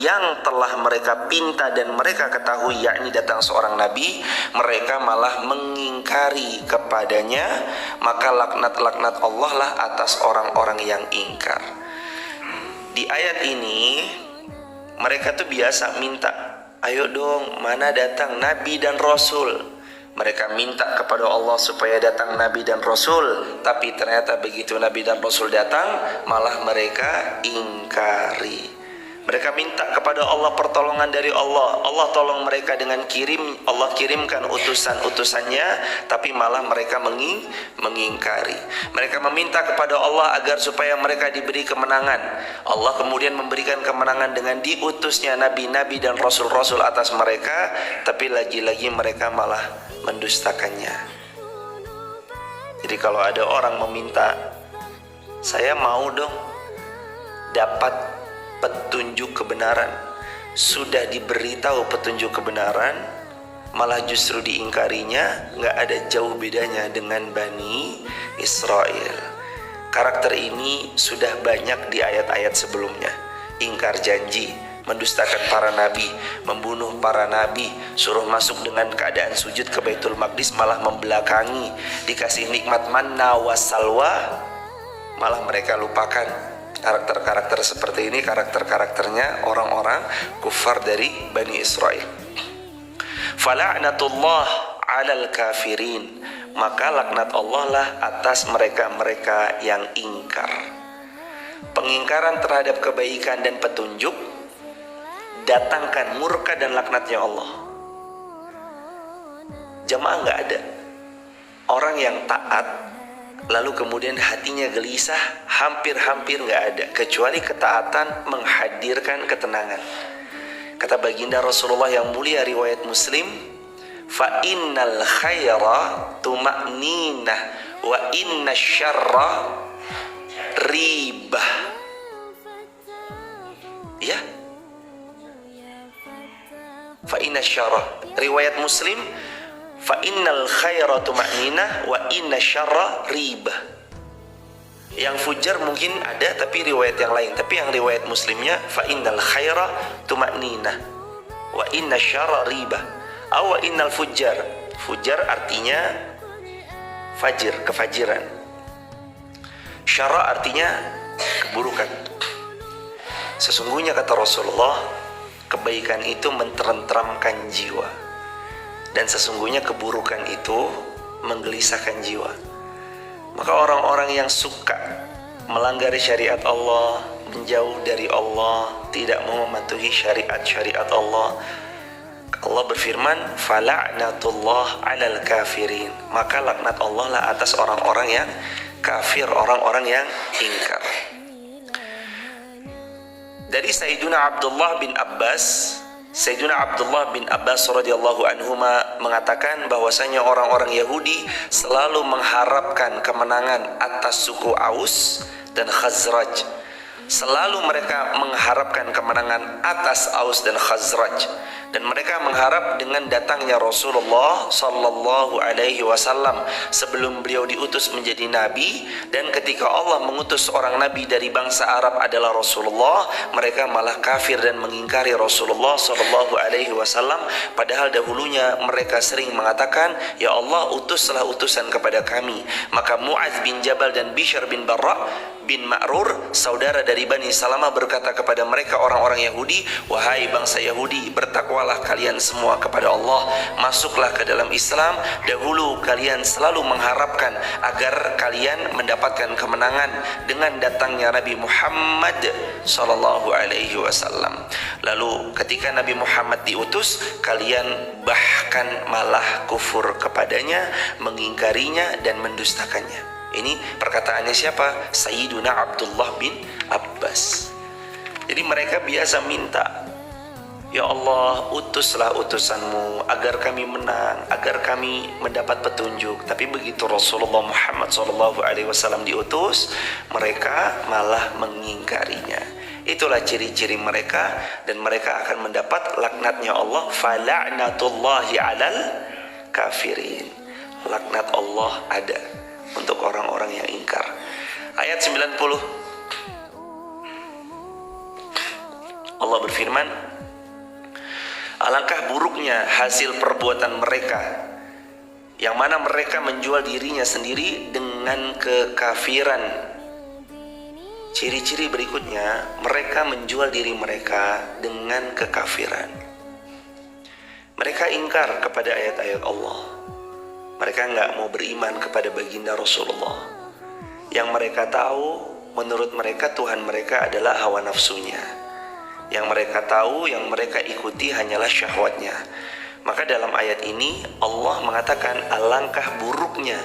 yang telah mereka pinta dan mereka ketahui, yakni datang seorang nabi, mereka malah mengingkari kepadanya, maka laknat-laknat Allah lah atas orang-orang yang ingkar. Di ayat ini mereka tuh biasa minta, ayo dong, mana datang nabi dan rasul. Mereka minta kepada Allah supaya datang nabi dan rasul, tapi ternyata begitu nabi dan rasul datang malah mereka ingkari. Mereka minta kepada Allah pertolongan dari Allah. Allah tolong mereka dengan Allah kirimkan utusan-utusannya, tapi malah mereka mengingkari. Mereka meminta kepada Allah agar supaya mereka diberi kemenangan. Allah kemudian memberikan kemenangan dengan diutusnya nabi-nabi dan rasul-rasul atas mereka, tapi lagi-lagi mereka malah mendustakannya. Jadi kalau ada orang meminta, saya mau dong dapat petunjuk kebenaran, sudah diberitahu petunjuk kebenaran malah justru diingkarinya, nggak ada jauh bedanya dengan Bani Israel. Karakter ini sudah banyak di ayat-ayat sebelumnya. Ingkar janji, mendustakan para nabi, membunuh para nabi, suruh masuk dengan keadaan sujud ke Baitul Maqdis malah membelakangi, dikasih nikmat manna wassalwa malah mereka lupakan. Karakter-karakter seperti ini karakter-karakternya orang-orang kufar dari Bani Israel. Fala'natullah 'alal kafirin, maka laknat Allah lah atas mereka-mereka yang ingkar. Pengingkaran terhadap kebaikan dan petunjuk datangkan murka dan laknatnya Allah. Jamaah nggak ada orang yang taat lalu kemudian hatinya gelisah, hampir-hampir nggak ada, kecuali ketaatan menghadirkan ketenangan. Kata baginda Rasulullah yang mulia riwayat Muslim, fa innal khaira tuma'ninah wa inna syarra ribah. Ya, fa inna syarra, riwayat Muslim, fa innal khaira tuma'ninah wa inna syarra ribah. Yang fujar mungkin ada tapi riwayat yang lain, tapi yang riwayat Muslimnya fa innal khaira tuma'ninah wa inna syarra ribah. Aw wa innal fujar, fujar artinya fajir, kefajiran. Syarra artinya keburukan. Sesungguhnya kata Rasulullah, kebaikan itu menterentramkan jiwa, dan sesungguhnya keburukan itu menggelisahkan jiwa. Maka orang-orang yang suka melanggar syariat Allah, menjauh dari Allah, tidak mau mematuhi syariat-syariat Allah, Allah berfirman, fala'natullah 'alal kafirin, maka laknat Allah lah atas orang-orang yang kafir, orang-orang yang ingkar. Dari Sayyiduna Abdullah bin Abbas, Sayyiduna Abdullah bin Abbas radhiyallahu anhuma mengatakan bahwasanya orang-orang Yahudi selalu mengharapkan kemenangan atas suku Aus dan Khazraj. Selalu mereka mengharapkan kemenangan atas Aus dan Khazraj, dan mereka mengharap dengan datangnya Rasulullah sallallahu alaihi wasallam sebelum beliau diutus menjadi nabi. Dan ketika Allah mengutus seorang nabi dari bangsa Arab adalah Rasulullah, mereka malah kafir dan mengingkari Rasulullah sallallahu alaihi wasallam, padahal dahulunya mereka sering mengatakan, ya Allah, utuslah utusan kepada kami. Maka Mu'adz bin Jabal dan Bishr bin Barra bin Ma'rur, saudara dari Bani Salamah, berkata kepada mereka orang-orang Yahudi, wahai bangsa Yahudi, bertakwalah kalian semua kepada Allah, masuklah ke dalam Islam. Dahulu kalian selalu mengharapkan agar kalian mendapatkan kemenangan dengan datangnya Nabi Muhammad sallallahu alaihi wasallam. Lalu ketika Nabi Muhammad diutus, kalian bahkan malah kufur kepadanya, mengingkarinya dan mendustakannya. Ini perkataannya siapa? Sayyiduna Abdullah bin Abbas. Jadi mereka biasa minta, ya Allah, utuslah utusanmu agar kami menang, agar kami mendapat petunjuk. Tapi begitu Rasulullah Muhammad SAW diutus, mereka malah mengingkarinya. Itulah ciri-ciri mereka, dan mereka akan mendapat laknatnya Allah. Fala'natullahi 'alal kafirin. Laknat Allah ada untuk orang-orang yang ingkar. Ayat 90, Allah berfirman, alangkah buruknya hasil perbuatan mereka, yang mana mereka menjual dirinya sendiri dengan kekafiran. Ciri-ciri berikutnya, mereka menjual diri mereka dengan kekafiran. Mereka ingkar kepada ayat-ayat Allah. Mereka nggak mau beriman kepada baginda Rasulullah. Yang mereka tahu, menurut mereka Tuhan mereka adalah hawa nafsunya. Yang mereka tahu, yang mereka ikuti hanyalah syahwatnya. Maka dalam ayat ini Allah mengatakan alangkah buruknya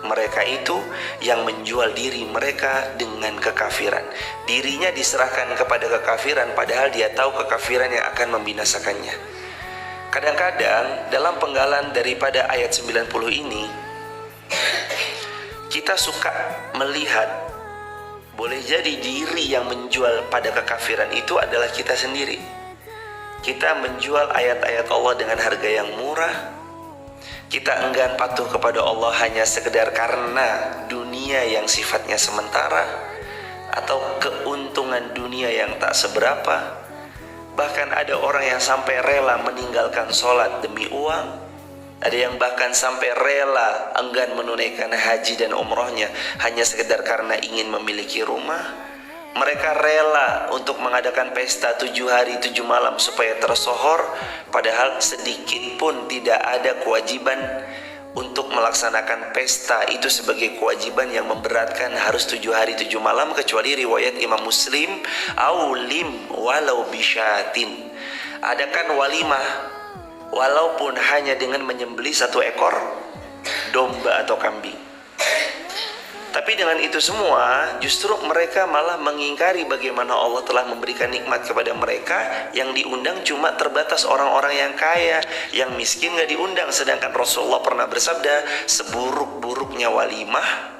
mereka itu yang menjual diri mereka dengan kekafiran. Dirinya diserahkan kepada kekafiran padahal dia tahu kekafiran yang akan membinasakannya. Kadang-kadang dalam penggalan daripada ayat 90 ini, kita suka melihat boleh jadi diri yang menjual pada kekafiran itu adalah kita sendiri. Kita menjual ayat-ayat Allah dengan harga yang murah. Kita enggan patuh kepada Allah hanya sekedar karena dunia yang sifatnya sementara, atau keuntungan dunia yang tak seberapa. Bahkan ada orang yang sampai rela meninggalkan sholat demi uang. Ada yang bahkan sampai rela enggan menunaikan haji dan umrohnya hanya sekedar karena ingin memiliki rumah. Mereka rela untuk mengadakan pesta 7 hari 7 malam supaya tersohor, padahal sedikit pun tidak ada kewajiban untuk melaksanakan pesta itu sebagai kewajiban yang memberatkan harus 7 hari 7 malam, kecuali riwayat Imam Muslim, aulim walau bisyatin. Adakan walimah walaupun hanya dengan menyembelih 1 ekor domba atau kambing. Tapi dengan itu semua, justru mereka malah mengingkari bagaimana Allah telah memberikan nikmat kepada mereka. Yang diundang cuma terbatas orang-orang yang kaya, yang miskin gak diundang. Sedangkan Rasulullah pernah bersabda, seburuk-buruknya walimah,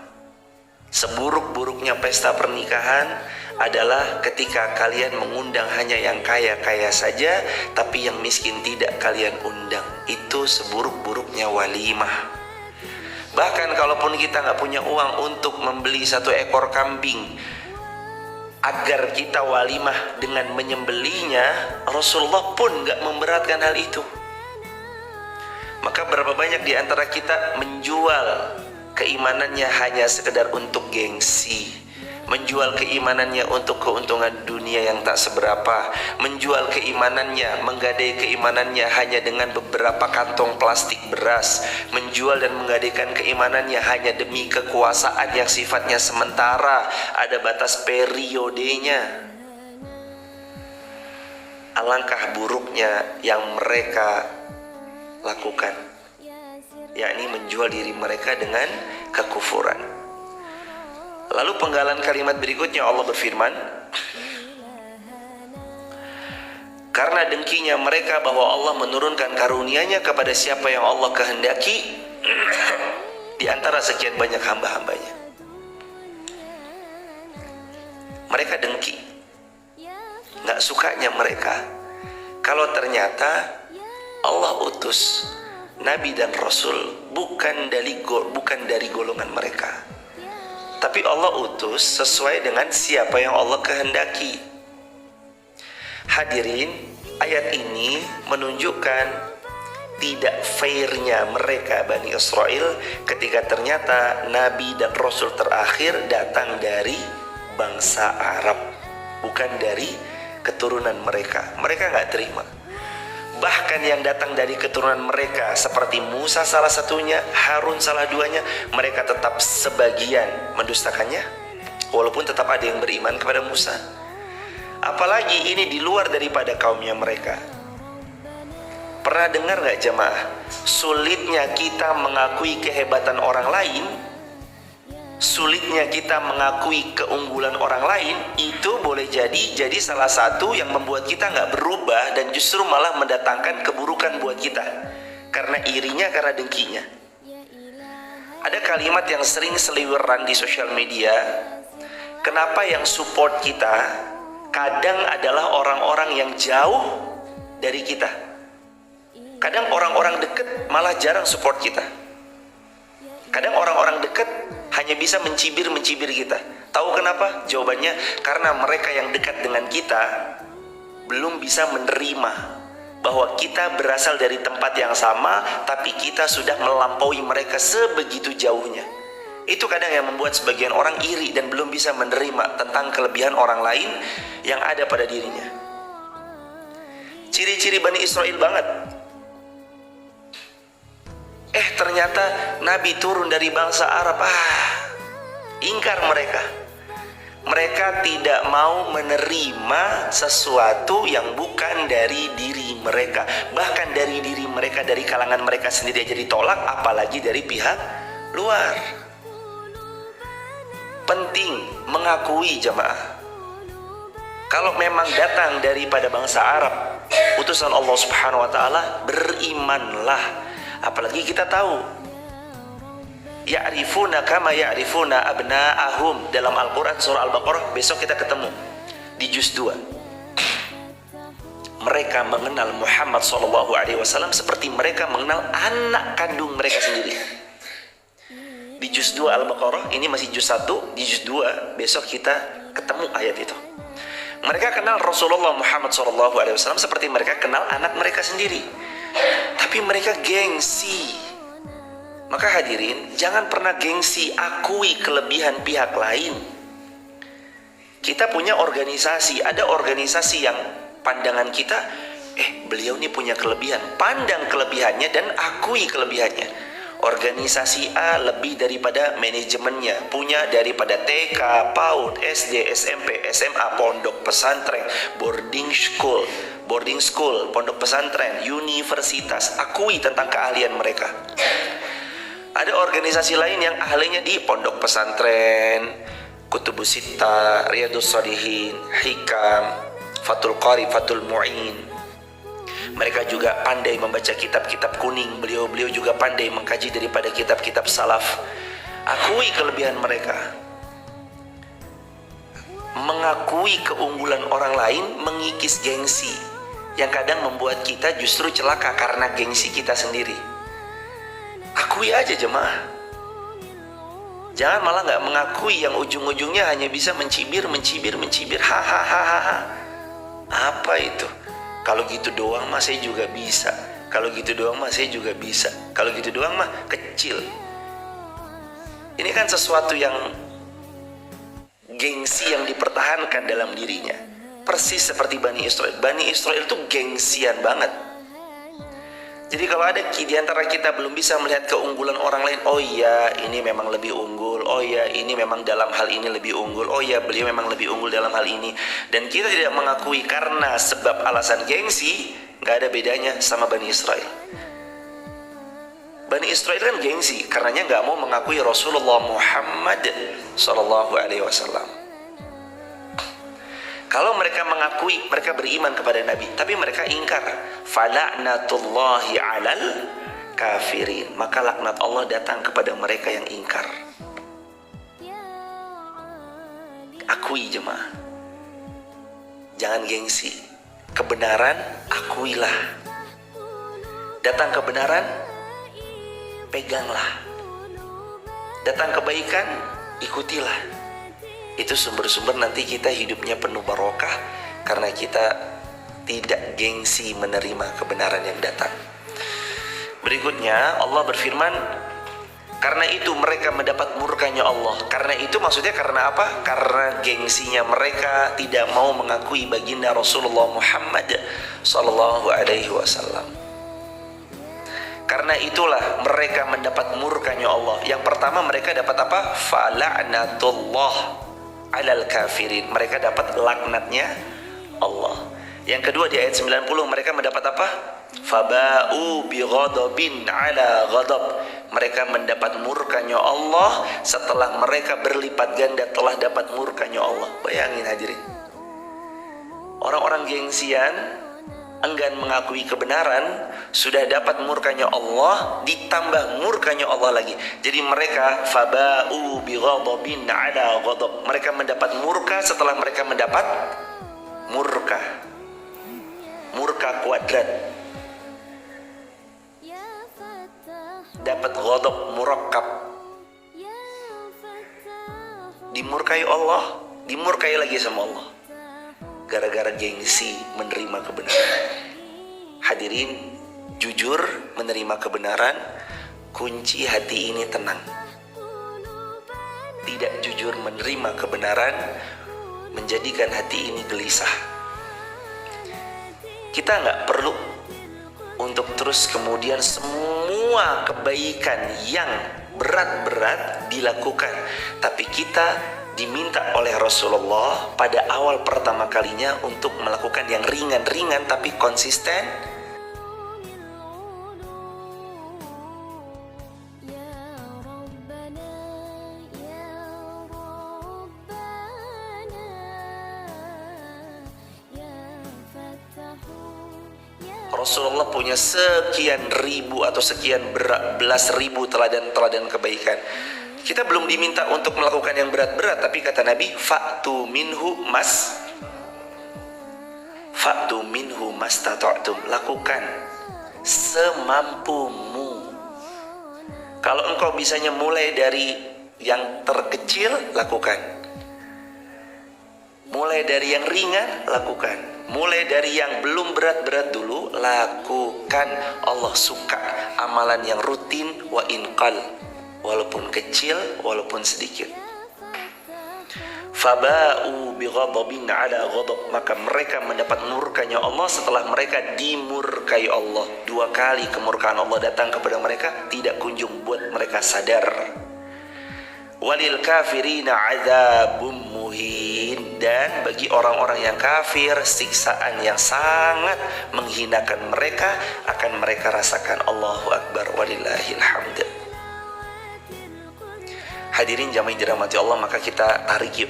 seburuk-buruknya pesta pernikahan adalah ketika kalian mengundang hanya yang kaya-kaya saja, tapi yang miskin tidak kalian undang. Itu seburuk-buruknya walimah. Bahkan kalaupun kita nggak punya uang untuk membeli 1 ekor kambing agar kita walimah dengan menyembelihnya, Rasulullah pun nggak memberatkan hal itu. Maka berapa banyak di antara kita menjual keimanannya hanya sekedar untuk gengsi, menjual keimanannya untuk keuntungan dunia yang tak seberapa, menjual keimanannya, menggadai keimanannya hanya dengan beberapa kantong plastik beras, menjual dan menggadaikan keimanannya hanya demi kekuasaan yang sifatnya sementara, ada batas periodenya. Alangkah buruknya yang mereka lakukan, yakni menjual diri mereka dengan kekufuran. Lalu penggalan kalimat berikutnya Allah berfirman, karena dengkinya mereka bahwa Allah menurunkan karunia-Nya kepada siapa yang Allah kehendaki di antara sekian banyak hamba-hambanya. Mereka dengki, nggak sukanya mereka kalau ternyata Allah utus Nabi dan Rasul bukan dari golongan mereka, tapi Allah utus sesuai dengan siapa yang Allah kehendaki. Hadirin, ayat ini menunjukkan tidak fairnya mereka Bani Israel ketika ternyata Nabi dan Rasul terakhir datang dari bangsa Arab, bukan dari keturunan mereka. Mereka nggak terima. Bahkan yang datang dari keturunan mereka seperti Musa salah satunya, Harun salah duanya, mereka tetap sebagian mendustakannya, walaupun tetap ada yang beriman kepada Musa. Apalagi ini di luar daripada kaumnya mereka. Pernah dengar gak jemaah, sulitnya kita mengakui kehebatan orang lain, sulitnya kita mengakui keunggulan orang lain, itu boleh jadi salah satu yang membuat kita gak berubah dan justru malah mendatangkan keburukan buat kita, karena irinya, karena dengkinya. Ada kalimat yang sering seliweran di sosial media, kenapa yang support kita kadang adalah orang-orang yang jauh dari kita. Kadang orang-orang dekat malah jarang support kita. Kadang orang-orang dekat hanya bisa mencibir kita. Tahu kenapa? Jawabannya, karena mereka yang dekat dengan kita belum bisa menerima bahwa kita berasal dari tempat yang sama, tapi kita sudah melampaui mereka sebegitu jauhnya. Itu kadang yang membuat sebagian orang iri dan belum bisa menerima tentang kelebihan orang lain yang ada pada dirinya. Ciri-ciri Bani Israel banget. Ternyata Nabi turun dari bangsa Arab. Ingkar mereka. Mereka tidak mau menerima sesuatu yang bukan dari diri mereka. Bahkan dari diri mereka, dari kalangan mereka sendiri aja ditolak, apalagi dari pihak luar. Penting mengakui jamaah, kalau memang datang daripada bangsa Arab, utusan Allah Subhanahu wa taala, berimanlah. Apalagi kita tahu ya'rifuna kama ya'rifuna abna'ahum dalam Al-Quran surah Al-Baqarah. Besok kita ketemu di juz 2. Mereka mengenal Muhammad SAW seperti mereka mengenal anak kandung mereka sendiri. Di juz 2 Al-Baqarah, ini masih juz 1, di juz 2 besok kita ketemu ayat itu. Mereka kenal Rasulullah Muhammad SAW seperti mereka kenal anak mereka sendiri. Tapi mereka gengsi. Maka hadirin, jangan pernah gengsi, akui kelebihan pihak lain. Kita punya organisasi, ada organisasi yang pandangan kita, beliau ini punya kelebihan, pandang kelebihannya dan akui kelebihannya. Organisasi A lebih daripada manajemennya, punya daripada TK, PAUD, SD, SMP, SMA, pondok pesantren, boarding school, pondok pesantren, universitas. Akui tentang keahlian mereka. Ada organisasi lain yang ahlinya di pondok pesantren, Kutubus Sittah, Riyadhus Shalihin, Hikam, Fathul Qarib, Fathul Mu'in. Mereka juga pandai membaca kitab-kitab kuning. Beliau juga pandai mengkaji daripada kitab-kitab salaf. Akui kelebihan mereka. Mengakui keunggulan orang lain mengikis gengsi, yang kadang membuat kita justru celaka karena gengsi kita sendiri. Akui aja jemaah. Jangan malah nggak mengakui, yang ujung-ujungnya hanya bisa mencibir. Hahaha. Apa itu? Kalau gitu doang mah saya juga bisa. Kalau gitu doang mah saya juga bisa. Kalau gitu doang mah kecil. Ini kan sesuatu yang gengsi yang dipertahankan dalam dirinya. Persis seperti Bani Israel. Bani Israel itu gengsian banget. Jadi kalau ada di antara kita belum bisa melihat keunggulan orang lain, oh iya ini memang lebih unggul, oh iya ini memang dalam hal ini lebih unggul, oh iya beliau memang lebih unggul dalam hal ini, dan kita tidak mengakui karena sebab alasan gengsi, nggak ada bedanya sama Bani Israel. Bani Israel kan gengsi karenanya nggak mau mengakui Rasulullah Muhammad SAW. Kalau mereka mengakui, mereka beriman kepada Nabi, tapi mereka ingkar, fala'natullahi 'alal kafirin, maka laknat Allah datang kepada mereka yang ingkar. Akui jemaah, jangan gengsi. Kebenaran akuilah. Datang kebenaran, peganglah. Datang kebaikan, ikutilah. Itu sumber-sumber nanti kita hidupnya penuh barokah, karena kita tidak gengsi menerima kebenaran yang datang. Berikutnya Allah berfirman, karena itu mereka mendapat murkanya Allah. Karena itu maksudnya karena apa? Karena gengsinya mereka tidak mau mengakui baginda Rasulullah Muhammad SAW. Karena itulah mereka mendapat murkanya Allah. Yang pertama mereka dapat apa? Fala'natullah 'alal kafirin, mereka dapat laknatnya Allah. Yang kedua di ayat 90 mereka mendapat apa? Faba'u bi ghadabin 'ala ghadab, mereka mendapat murkanya Allah setelah mereka berlipat ganda telah dapat murkanya Allah. Bayangin hadirin, orang-orang gengsian, enggan mengakui kebenaran, sudah dapat murkanya Allah, ditambah murkanya Allah lagi. Jadi mereka faba'u bi ghadabin 'ala ghadab, mereka mendapat murka setelah mereka mendapat murka. Murka kuadrat. Dapat ghadab murakkab. Dimurkai Allah, dimurkai lagi sama Allah. gara-gara gengsi menerima kebenaran. Hadirin, jujur menerima kebenaran, kunci hati ini tenang. Tidak jujur menerima kebenaran menjadikan hati ini gelisah. Kita nggak perlu untuk terus kemudian semua kebaikan yang berat-berat dilakukan, tapi kita diminta oleh Rasulullah pada awal pertama kalinya untuk melakukan yang ringan-ringan tapi konsisten. Rasulullah punya sekian ribu atau sekian belas ribu teladan-teladan kebaikan. Kita belum diminta untuk melakukan yang berat-berat, tapi kata Nabi, fa'tu minhu mastata'tum, lakukan semampumu. Kalau engkau bisanya mulai dari yang terkecil, lakukan. Mulai dari yang ringan, lakukan. Mulai dari yang belum berat-berat dulu, lakukan. Allah suka amalan yang rutin, wa inqal, walaupun kecil, walaupun sedikit. Faba'u bighadabin ala ghadab, maka mereka mendapat murkanya Allah setelah mereka dimurkai Allah. 2 kali kemurkaan Allah datang kepada mereka, tidak kunjung buat mereka sadar. Walil kafirina adzabum muhin, dan bagi orang-orang yang kafir siksaan yang sangat menghinakan mereka akan mereka rasakan. Allahu akbar, walillahil hamd. Hadirin jamaah yang dirahmati Allah, maka kita tarik yuk.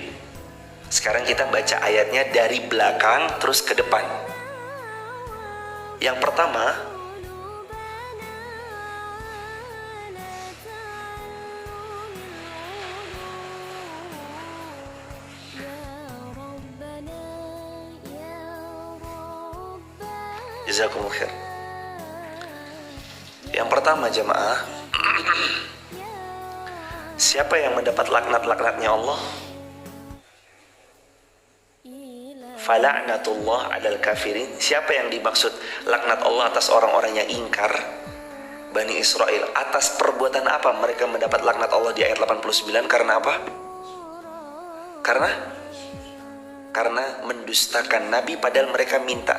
Sekarang kita baca ayatnya dari belakang terus ke depan. Yang pertama, jazakumullah khair. Yang pertama jamaah, siapa yang mendapat laknat-laknatnya Allah? Fala'natullah 'alal kafirin. Siapa yang dimaksud laknat Allah atas orang-orang yang ingkar? Bani Israel. Atas perbuatan apa mereka mendapat laknat Allah di ayat 89? Karena apa? Karena mendustakan Nabi, padahal mereka minta,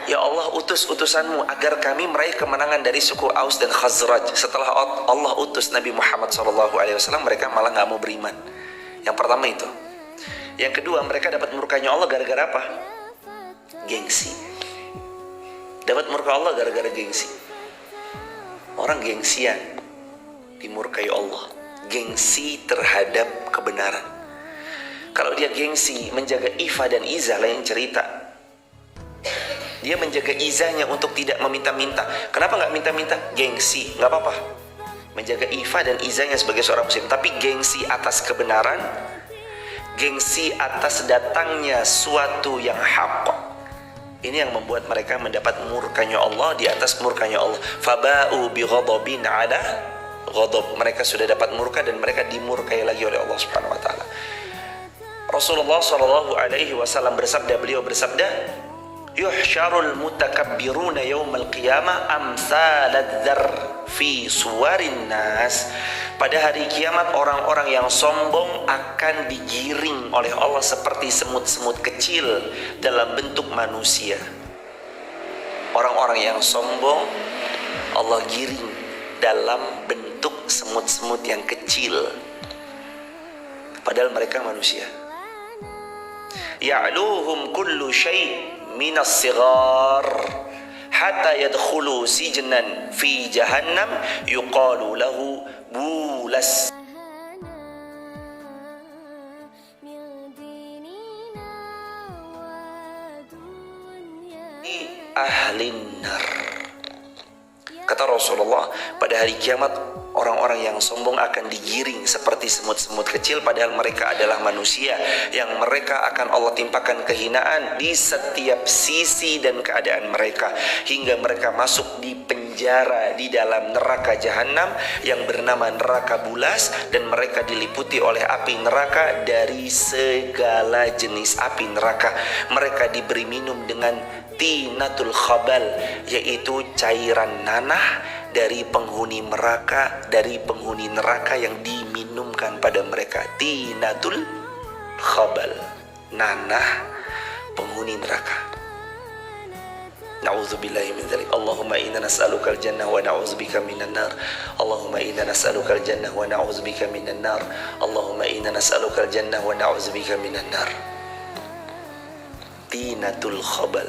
ya Allah, utus utusanmu agar kami meraih kemenangan dari suku Aus dan Khazraj. Setelah Allah utus Nabi Muhammad SAW, mereka malah gak mau beriman. Yang pertama itu. Yang kedua, mereka dapat murkanya Allah gara-gara apa? Gengsi. Dapat murka Allah gara-gara gengsi. Orang gengsian dimurkai Allah. Gengsi terhadap kebenaran. Kalau dia gengsi menjaga ifa dan izah, lain cerita. Dia menjaga izahnya untuk tidak meminta-minta. Kenapa nggak minta-minta? Gengsi, nggak apa-apa. Menjaga ifa dan izahnya sebagai seorang muslim. Tapi gengsi atas kebenaran, gengsi atas datangnya suatu yang hak, ini yang membuat mereka mendapat murkanya Allah di atas murkanya Allah. Faba'u bi ghadabin ala ghadab. Mereka sudah dapat murka dan mereka dimurkai lagi oleh Allah Subhanahu wa taala. Rasulullah sallallahu alaihi wasallam bersabda, beliau bersabda, yuhsyarul mutakabbiruna yaumal qiyamah amsaladzar fi suwarin nas. Pada hari kiamat orang-orang yang sombong akan digiring oleh Allah seperti semut-semut kecil dalam bentuk manusia. Orang-orang yang sombong Allah giring dalam bentuk semut-semut yang kecil, padahal mereka manusia. Ya'luhum kullu syai' minas sigar hatta yadkhulu sijnan fi jahannam yuqalu lahu bulas ahlin nar. Kata Rasulullah, pada hari kiamat Orang-orang yang sombong akan digiring seperti semut-semut kecil, padahal mereka adalah manusia yang mereka akan Allah timpakan kehinaan di setiap sisi dan keadaan mereka, hingga mereka masuk di penjara di dalam neraka jahanam yang bernama neraka bulas, dan mereka diliputi oleh api neraka dari segala jenis api neraka. Mereka diberi minum dengan tinatul khabal, yaitu cairan nanah dari penghuni neraka yang diminumkan pada mereka. Tinatul khabal, nanah penghuni neraka. Na'udzubillahi min dzalik. Allahumma inna nas'alukal jannah wa na'udzubika minan nar. Allahumma inna nas'alukal jannah wa na'udzubika minan nar. Allahumma inna nas'alukal jannah wa na'udzubika minan nar. Tinatul khabal.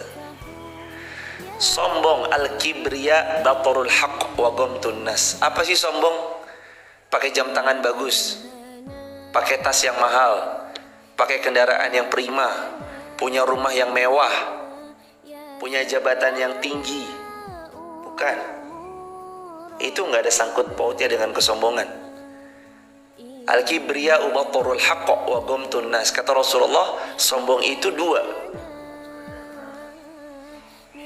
Sombong, al-kibriya batarul haqq wa ghamtun nas. Apa sih sombong? Pakai jam tangan bagus, pakai tas yang mahal, pakai kendaraan yang prima, punya rumah yang mewah, punya jabatan yang tinggi. Bukan. Itu nggak ada sangkut pautnya dengan kesombongan. Al-kibriya batarul haqq wa ghamtun nas. Kata Rasulullah, sombong itu dua.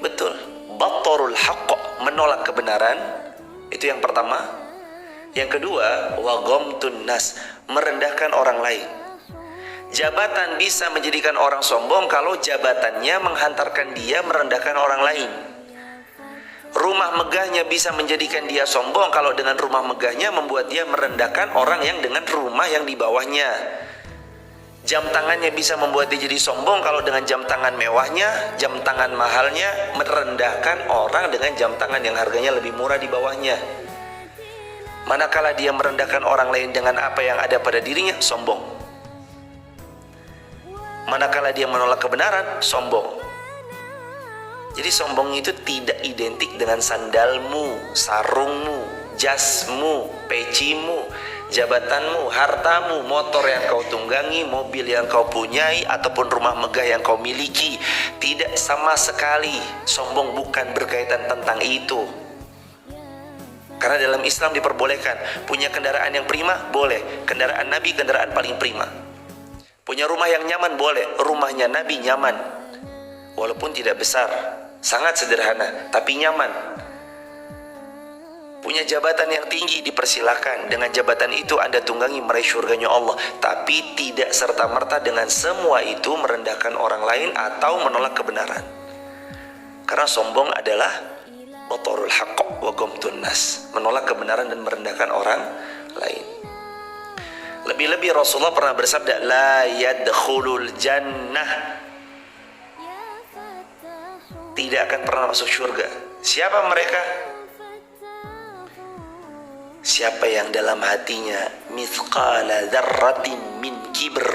Betul, batarul haqq, menolak kebenaran, itu yang pertama. Yang kedua, wa ghamtun nas, merendahkan orang lain. Jabatan bisa menjadikan orang sombong kalau jabatannya menghantarkan dia merendahkan orang lain. Rumah megahnya bisa menjadikan dia sombong kalau dengan rumah megahnya membuat dia merendahkan orang yang dengan rumah yang di bawahnya. Jam tangannya bisa membuat dia jadi sombong kalau dengan jam tangan mewahnya, jam tangan mahalnya merendahkan orang dengan jam tangan yang harganya lebih murah di bawahnya. Manakala dia merendahkan orang lain dengan apa yang ada pada dirinya, sombong. Manakala dia menolak kebenaran, sombong. Jadi sombong itu tidak identik dengan sandalmu, sarungmu, jasmu, pecimu, jabatanmu, hartamu, motor yang kau tunggangi, mobil yang kau punyai, ataupun rumah megah yang kau miliki. Tidak sama sekali. Sombong bukan berkaitan tentang itu. Karena dalam Islam diperbolehkan. Punya kendaraan yang prima, boleh. Kendaraan Nabi, kendaraan paling prima. Punya rumah yang nyaman, boleh. Rumahnya Nabi nyaman. Walaupun tidak besar, sangat sederhana, tapi nyaman. Punya jabatan yang tinggi, dipersilahkan. Dengan jabatan itu Anda tunggangi meraih syurganya Allah. Tapi tidak serta-merta dengan semua itu merendahkan orang lain atau menolak kebenaran. Karena sombong adalah batarul haqq wa ghamtun nas, menolak kebenaran dan merendahkan orang lain. Lebih-lebih Rasulullah pernah bersabda, la yadkhulul jannah, tidak akan pernah masuk surga. Siapa mereka? Siapa yang dalam hatinya mithqala dzarratin min kibr,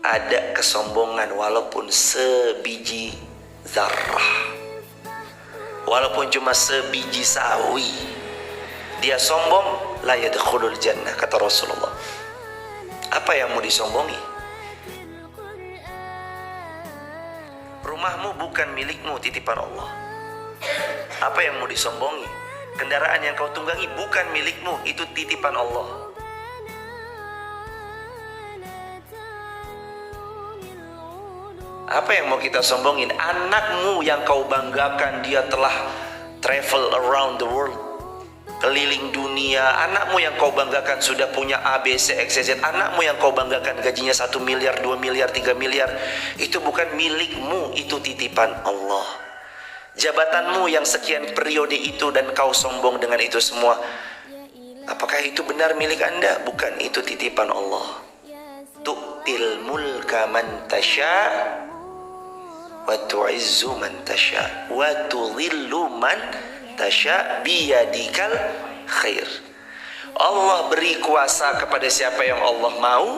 ada kesombongan walaupun sebiji zarrah, walaupun cuma sebiji sawi, dia sombong, la yadkhulul jannah, kata Rasulullah. Apa yang mau disombongi? Rumahmu bukan milikmu, titipan Allah. Apa yang mau disombongi? Kendaraan yang kau tunggangi bukan milikmu, itu titipan Allah. Apa yang mau kita sombongin? Anakmu yang kau banggakan dia telah travel around the world, keliling dunia. Anakmu yang kau banggakan sudah punya ABC, XYZ. Anakmu yang kau banggakan gajinya 1 miliar, 2 miliar, 3 miliar. Itu bukan milikmu, itu titipan Allah. Jabatanmu yang sekian periode itu dan kau sombong dengan itu semua, apakah itu benar milik Anda? Bukan, itu titipan Allah. Tu'til mulka man tasha wa tu'izzu man tasha wa tudhillu man tasha biyadikal khair. Allah beri kuasa kepada siapa yang Allah mau,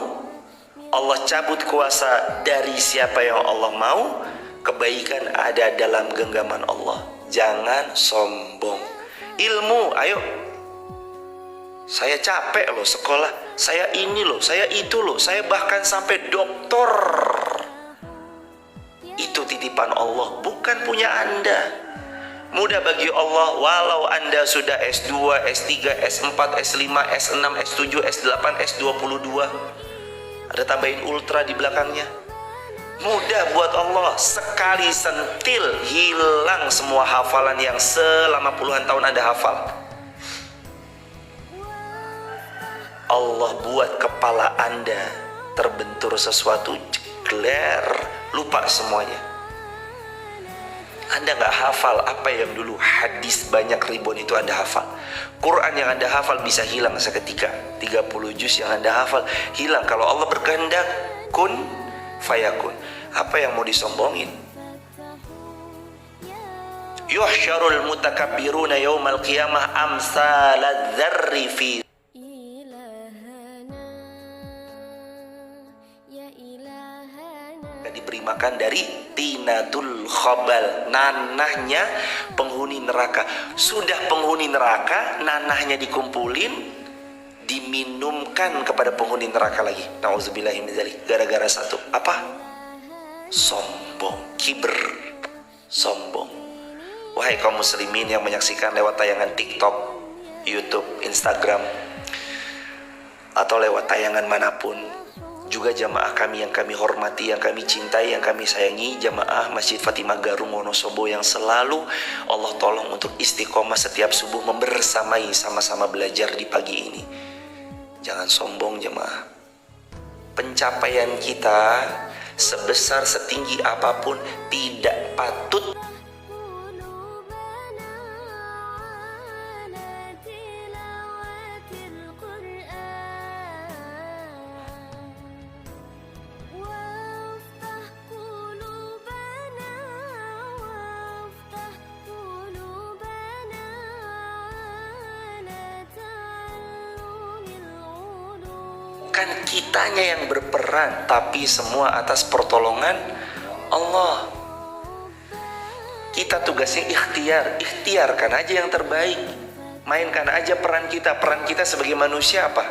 Allah cabut kuasa dari siapa yang Allah mau. Kebaikan ada dalam genggaman Allah. Jangan sombong. Ilmu, ayo. Saya capek loh sekolah, saya ini loh, saya itu loh, saya bahkan sampai doktor. Itu titipan Allah, bukan punya Anda. Mudah bagi Allah walau Anda sudah S2, S3, S4, S5, S6, S7, S8, S22. Ada tambahin ultra di belakangnya. Mudah buat Allah, sekali sentil hilang semua hafalan yang selama puluhan tahun Anda hafal. Allah buat kepala Anda terbentur sesuatu, jegler, lupa semuanya. Anda nggak hafal apa yang dulu hadis banyak ribuan itu Anda hafal. Quran yang Anda hafal bisa hilang seketika. 30 juz yang Anda hafal hilang. Kalau Allah berkehendak, kun fayakun. Apa yang mau disombongin? Yuhsyarul mutakabbiruna yaumal qiyamah amsaladzarri fi diberi makan dari tinatul khabal, nanahnya penghuni neraka. Sudah penghuni neraka, nanahnya dikumpulin, diminumkan kepada penghuni neraka lagi. Nauzubillahi min dzalik. Gara-gara satu apa? Sombong, kibr, sombong. Wahai kaum muslimin yang menyaksikan lewat tayangan TikTok, YouTube, Instagram, atau lewat tayangan manapun, juga jamaah kami yang kami hormati, yang kami cintai, yang kami sayangi, jamaah Masjid Fatimah Garung Wonosobo yang selalu Allah tolong untuk istiqomah setiap subuh membersamai sama-sama belajar di pagi ini. Jangan sombong jamaah. Pencapaian kita sebesar setinggi apapun tidak patut bukan kitanya yang berperan, tapi semua atas pertolongan Allah. Kita tugasnya ikhtiarkan aja yang terbaik, mainkan aja peran kita. Peran kita sebagai manusia apa?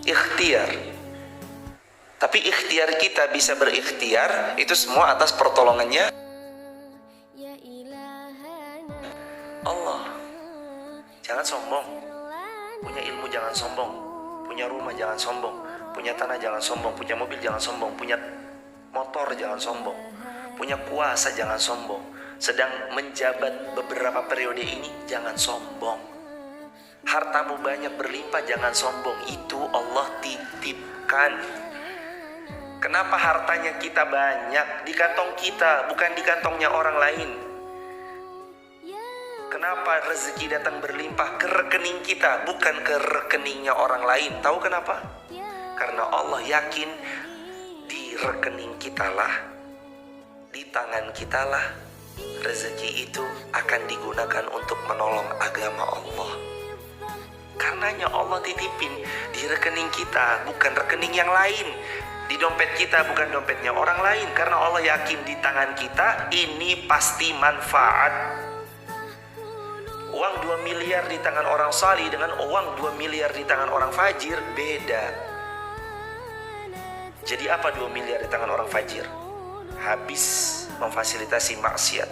Ikhtiar. Tapi ikhtiar kita bisa berikhtiar itu semua atas pertolongannya Allah. Jangan sombong. Punya ilmu jangan sombong. Punya rumah jangan sombong, punya tanah jangan sombong, punya mobil jangan sombong, punya motor jangan sombong, punya kuasa jangan sombong, sedang menjabat beberapa periode ini jangan sombong. Hartamu banyak berlimpah jangan sombong, itu Allah titipkan. Kenapa hartanya kita banyak di kantong kita, bukan di kantongnya orang lain? Kenapa rezeki datang berlimpah ke rekening kita, bukan ke rekeningnya orang lain? Tahu kenapa? Karena Allah yakin di rekening kitalah, di tangan kitalah, rezeki itu akan digunakan untuk menolong agama Allah. Karenanya Allah titipin di rekening kita, bukan rekening yang lain. Di dompet kita, bukan dompetnya orang lain. Karena Allah yakin di tangan kita, ini pasti manfaat. Uang 2 miliar di tangan orang salih dengan uang 2 miliar di tangan orang fajir beda. Jadi apa 2 miliar di tangan orang fajir? Habis memfasilitasi maksiat.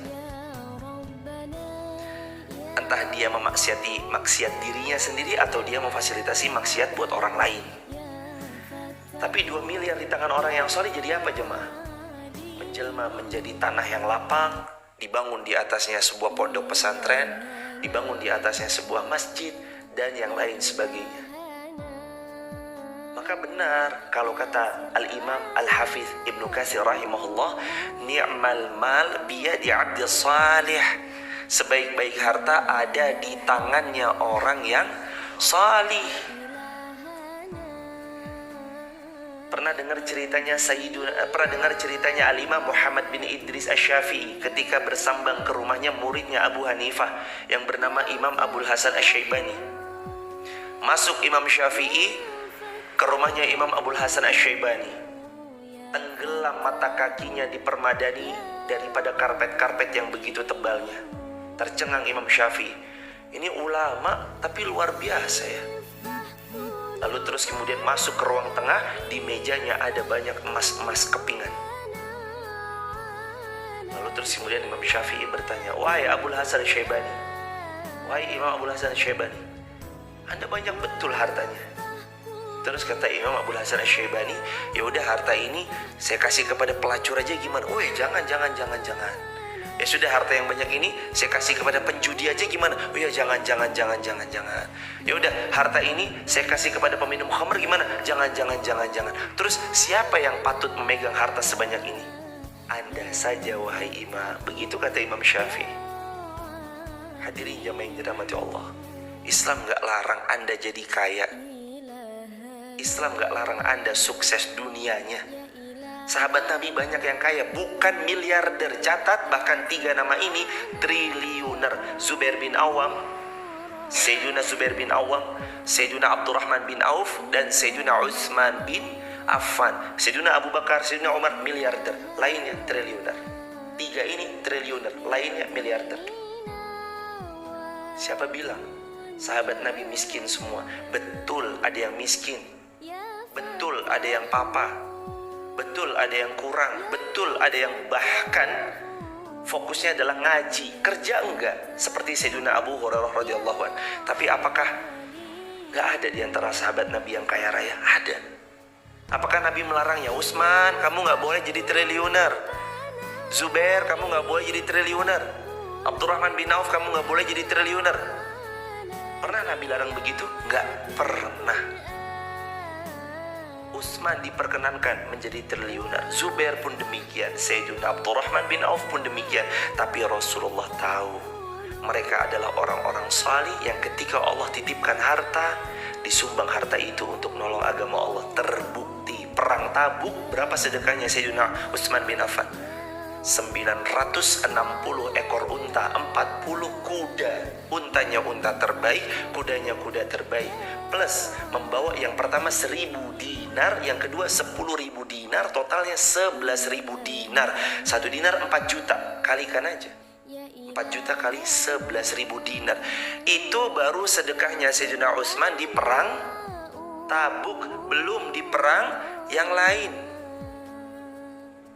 Entah dia maksiat dirinya sendiri atau dia memfasilitasi maksiat buat orang lain. Tapi 2 miliar di tangan orang yang salih jadi apa jemaah? Menjelma menjadi tanah yang lapang, dibangun di atasnya sebuah pondok pesantren, dibangun di atasnya sebuah masjid, dan yang lain sebagainya. Maka benar kalau kata Al-Imam Al-Hafiz Ibnu Katsir rahimahullah, ni'mal mal biyadi abdi salih. Sebaik-baik harta ada di tangannya orang yang salih. Pernah dengar ceritanya Al-Imam Muhammad bin Idris Asy-Syafi'i ketika bersambang ke rumahnya muridnya Abu Hanifah yang bernama Imam Abul Hasan Asy-Syaibani. Masuk Imam Syafi'i ke rumahnya Imam Abul Hasan Asy-Syaibani. Tenggelam mata kakinya di permadani daripada karpet-karpet yang begitu tebalnya. Tercengang Imam Syafi'i. Ini ulama tapi luar biasa ya. Lalu terus kemudian masuk ke ruang tengah, di mejanya ada banyak emas-emas kepingan. Lalu Terus kemudian Imam Syafi'i bertanya, wahai Abul Hasan Syaibani, wahai Imam Abul Hasan Syaibani, Anda banyak betul hartanya. Terus kata Imam Abul Hasan Syaibani, ya udah harta ini saya kasih kepada pelacur aja gimana? Woi, jangan. Ya sudah, harta yang banyak ini saya kasih kepada penjudi aja gimana? Oh ya jangan. Ya udah, harta ini saya kasih kepada peminum khamr gimana? Jangan. Terus siapa yang patut memegang harta sebanyak ini? Anda saja wahai imam. Begitu kata Imam Syafi'i. Hadirin jamaah yang dirahmati Allah, Islam gak larang Anda jadi kaya. Islam gak larang Anda sukses dunianya. Sahabat Nabi banyak yang kaya, bukan miliarder. Catat, bahkan 3 nama ini triliuner. Zubair bin Awam, Sayyiduna Zubair bin Awam, Sayyiduna Abdurrahman bin Auf, dan Sayyiduna Utsman bin Affan. Sayyiduna Abu Bakar, Sayyiduna Umar miliarder, lainnya triliuner. 3 ini triliuner, lainnya miliarder. Siapa bilang sahabat Nabi miskin semua? Betul ada yang miskin, betul ada yang papa, betul ada yang kurang, betul ada yang bahkan fokusnya adalah ngaji, kerja enggak, seperti Sayyidina Abu Hurairah radhiyallahu anhu. Tapi apakah enggak ada di antara sahabat Nabi yang kaya raya? Ada. Apakah Nabi melarangnya? Utsman, kamu enggak boleh jadi triliuner. Zubair, kamu enggak boleh jadi triliuner. Abdurrahman bin Auf, kamu enggak boleh jadi triliuner. Pernah Nabi larang begitu? Enggak pernah. Utsman diperkenankan menjadi triliuner, Zubair pun demikian, Sayyidina Abdurrahman bin Auf pun demikian. Tapi Rasulullah tahu mereka adalah orang-orang salih yang ketika Allah titipkan harta, disumbang harta itu untuk menolong agama Allah. Terbukti perang Tabuk, berapa sedekahnya Sayyidina Utsman bin Affan? 960 ekor unta, 40 kuda. Untanya unta terbaik, kudanya kuda terbaik. Plus membawa yang pertama 1000 dinar, yang kedua 10.000 dinar, totalnya 11.000 dinar. 1 dinar 4 juta, kalikan aja. 4 juta kali 11.000 dinar. Itu baru sedekahnya Sayyidina Utsman di perang Tabuk, belum di perang yang lain.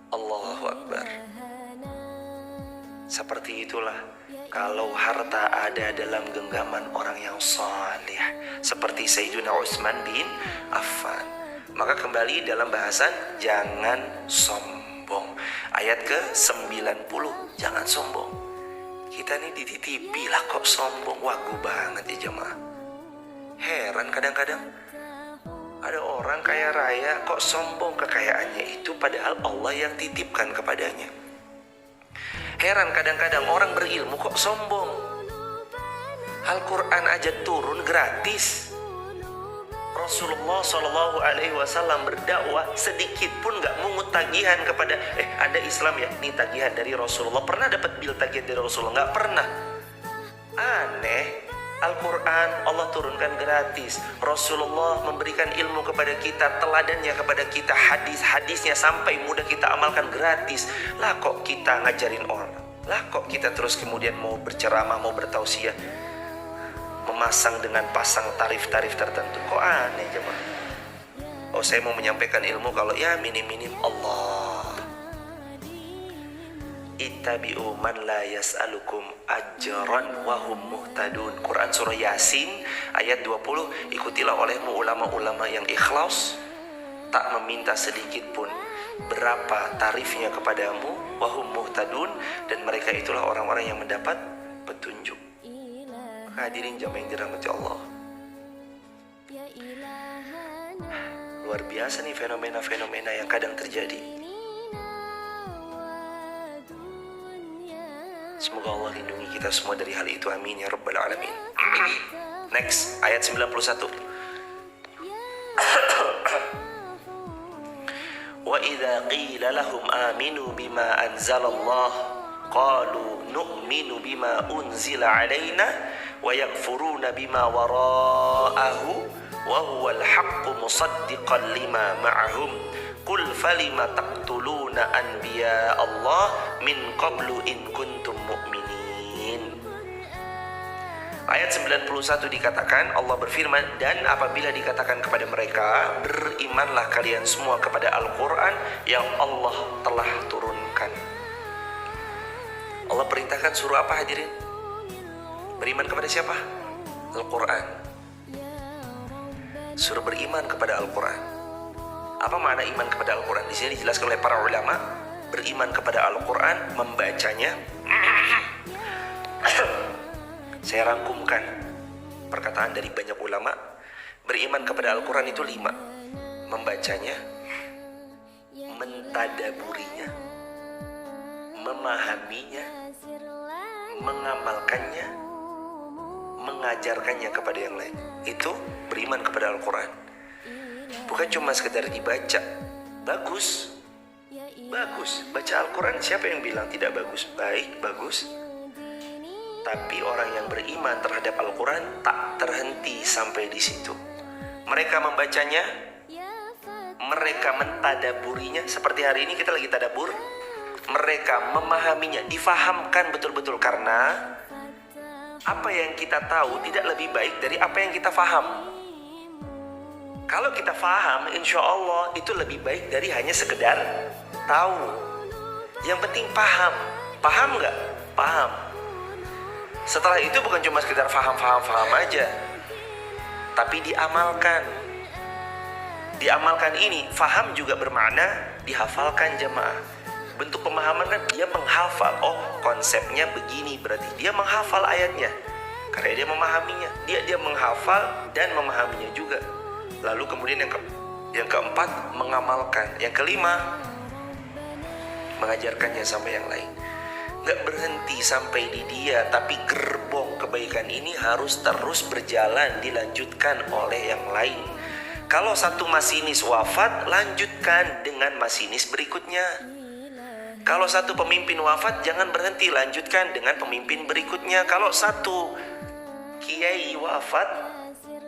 Allahu Akbar. Seperti itulah kalau harta ada dalam genggaman orang yang saleh seperti Sayyidina Utsman bin Affan. Maka kembali dalam bahasan jangan sombong. Ayat ke-90, jangan sombong. Kita nih dititipi lah kok sombong. Wagu banget ya jemaah. Heran kadang-kadang ada orang kaya raya kok sombong kekayaannya itu, padahal Allah yang titipkan kepadanya. Heran kadang-kadang orang berilmu kok sombong. Al-Quran aja turun gratis. Rasulullah SAW berdakwah sedikit pun gak mungut tagihan kepada Anda Islam ya, nih tagihan dari Rasulullah. Pernah dapat bil tagihan dari Rasulullah? Gak pernah. Aneh. Al-Quran Allah turunkan gratis. Rasulullah memberikan ilmu kepada kita, teladannya kepada kita, hadis-hadisnya sampai mudah kita amalkan gratis. Lah kok kita ngajarin orang? Lah kok kita terus kemudian mau berceramah, mau bertausiah, memasang dengan pasang tarif-tarif tertentu? Kok aneh jemaah? Oh, saya mau menyampaikan ilmu kalau ya minim-minim. Allah, ittabi'u man la yas'alukum ajran wa hum muhtadun. Quran surah Yasin ayat 20. Ikutilah olehmu ulama-ulama yang ikhlas, tak meminta sedikit pun berapa tarifnya kepadamu, wa hum muhtadun, dan mereka itulah orang-orang yang mendapat petunjuk. Hadirin jamaah yang dirahmati Allah, luar biasa nih fenomena-fenomena yang kadang terjadi. Semoga Allah lindungi kita semua dari hal itu, amin ya rabbal alamin. Next, ayat 91. Wa idza qila lahum aminu bima anzalallah qalu nu'minu bima unzila alaina wa yakfuruna bima wara'ahu wa huwal haqqu musaddiqan lima ma'ahum qul falima taqtuluna anbiya Allah min qablu in kuntum mu'minin. Ayat 91 dikatakan, Allah berfirman, dan apabila dikatakan kepada mereka, berimanlah kalian semua kepada Al-Quran yang Allah telah turunkan. Allah perintahkan suruh apa hadirin? Beriman kepada siapa? Al-Quran. Suruh beriman kepada Al-Quran. Apa makna iman kepada Al-Quran? Di sini dijelaskan oleh para ulama, beriman kepada Al-Quran, membacanya. Saya rangkumkan perkataan dari banyak ulama. Beriman kepada Al-Quran itu 5. Membacanya, mentadaburinya, memahaminya, mengamalkannya, mengajarkannya kepada yang lain. Itu beriman kepada Al-Quran. Bukan cuma sekedar dibaca. Bagus, baca Al-Quran. Siapa yang bilang tidak bagus? Baik, bagus. Tapi orang yang beriman terhadap Al-Quran tak terhenti sampai di situ. Mereka membacanya, mereka mentadaburinya. Seperti hari ini kita lagi tadabur. Mereka memahaminya, difahamkan betul-betul. Karena apa yang kita tahu tidak lebih baik dari apa yang kita faham. Kalau kita faham, insya Allah itu lebih baik dari hanya sekedar tahu. Yang penting paham. Paham nggak? Paham. Setelah itu bukan cuma sekedar faham aja, tapi diamalkan. Diamalkan ini, faham juga bermakna dihafalkan jemaah. Bentuk pemahaman kan dia menghafal. Oh, konsepnya begini, berarti dia menghafal ayatnya. Karena dia memahaminya. Dia menghafal dan memahaminya juga. Lalu kemudian yang keempat, mengamalkan. Yang kelima, mengajarkannya sama yang lain. Gak berhenti sampai di dia, tapi gerbong kebaikan ini harus terus berjalan, dilanjutkan oleh yang lain. Kalau satu masinis wafat, lanjutkan dengan masinis berikutnya. Kalau satu pemimpin wafat, jangan berhenti, lanjutkan dengan pemimpin berikutnya. Kalau satu kiai wafat,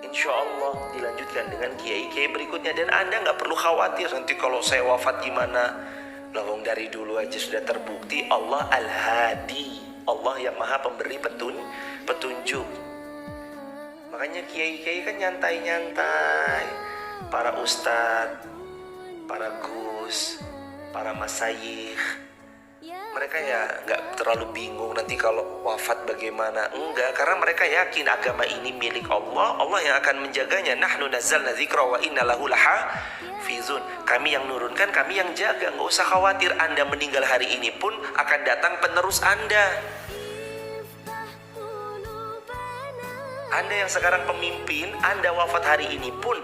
insya Allah dilanjutkan dengan kiai-kiai berikutnya. Dan Anda gak perlu khawatir nanti kalau saya wafat gimana. Lawang dari dulu aja sudah terbukti Allah Al-Hadi, Allah yang maha pemberi petunjuk. Makanya kiai-kiai kan nyantai-nyantai. Para ustadz, para gus, para masayikh, mereka ya gak terlalu bingung nanti kalau wafat bagaimana. Enggak, karena mereka yakin agama ini milik Allah. Allah yang akan menjaganya. Nahnu nazzalna dzikra wa inna lahu lahafizun. Kami yang nurunkan, kami yang jaga. Gak usah khawatir, Anda meninggal hari ini pun akan datang penerus Anda. Anda yang sekarang pemimpin, Anda wafat hari ini pun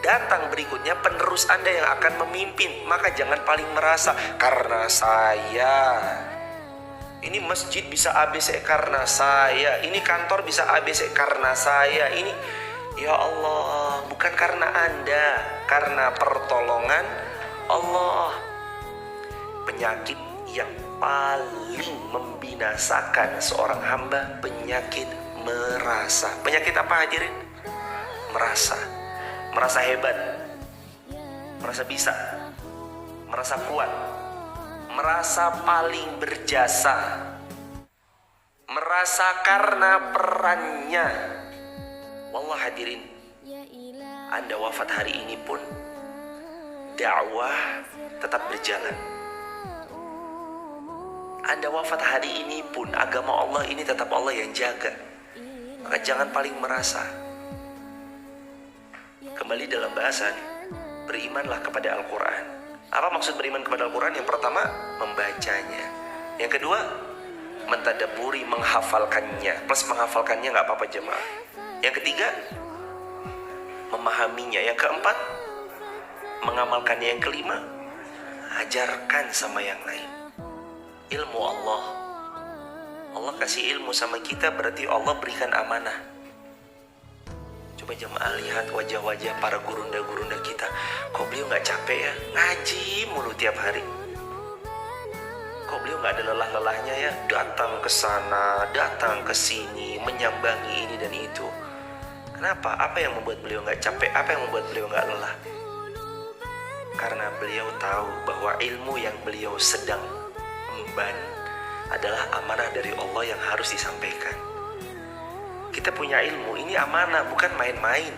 datang berikutnya penerus Anda yang akan memimpin. Maka jangan paling merasa, karena saya, ini masjid bisa ABC karena saya, ini kantor bisa ABC karena saya, ini, ya Allah, bukan karena Anda, karena pertolongan Allah. Penyakit yang paling membinasakan seorang hamba, penyakit merasa. Penyakit apa hadirin? Merasa hebat, merasa bisa, merasa kuat, merasa paling berjasa, merasa karena perannya. Wallah hadirin, Anda wafat hari ini pun dakwah tetap berjalan. Anda wafat hari ini pun agama Allah ini tetap Allah yang jaga. Maka jangan paling merasa. Kembali dalam bahasan, berimanlah kepada Al-Quran. Apa maksud beriman kepada Al-Quran? Yang pertama, membacanya. Yang kedua, mentadaburi, menghafalkannya. Plus menghafalkannya gak apa-apa jemaah. Yang ketiga, memahaminya. Yang keempat, mengamalkannya. Yang kelima, ajarkan sama yang lain. Ilmu Allah. Allah kasih ilmu sama kita, berarti Allah berikan amanah. Coba jemaah lihat wajah-wajah para gurunda-gurunda kita. Kok beliau gak capek ya? Ngaji mulu tiap hari. Kok beliau gak ada lelah-lelahnya ya? Datang ke sana, datang ke sini, menyambangi ini dan itu. Kenapa? Apa yang membuat beliau gak capek? Apa yang membuat beliau gak lelah? Karena beliau tahu bahwa ilmu yang beliau sedang emban adalah amanah dari Allah yang harus disampaikan. Kita punya ilmu, ini amanah, bukan main-main.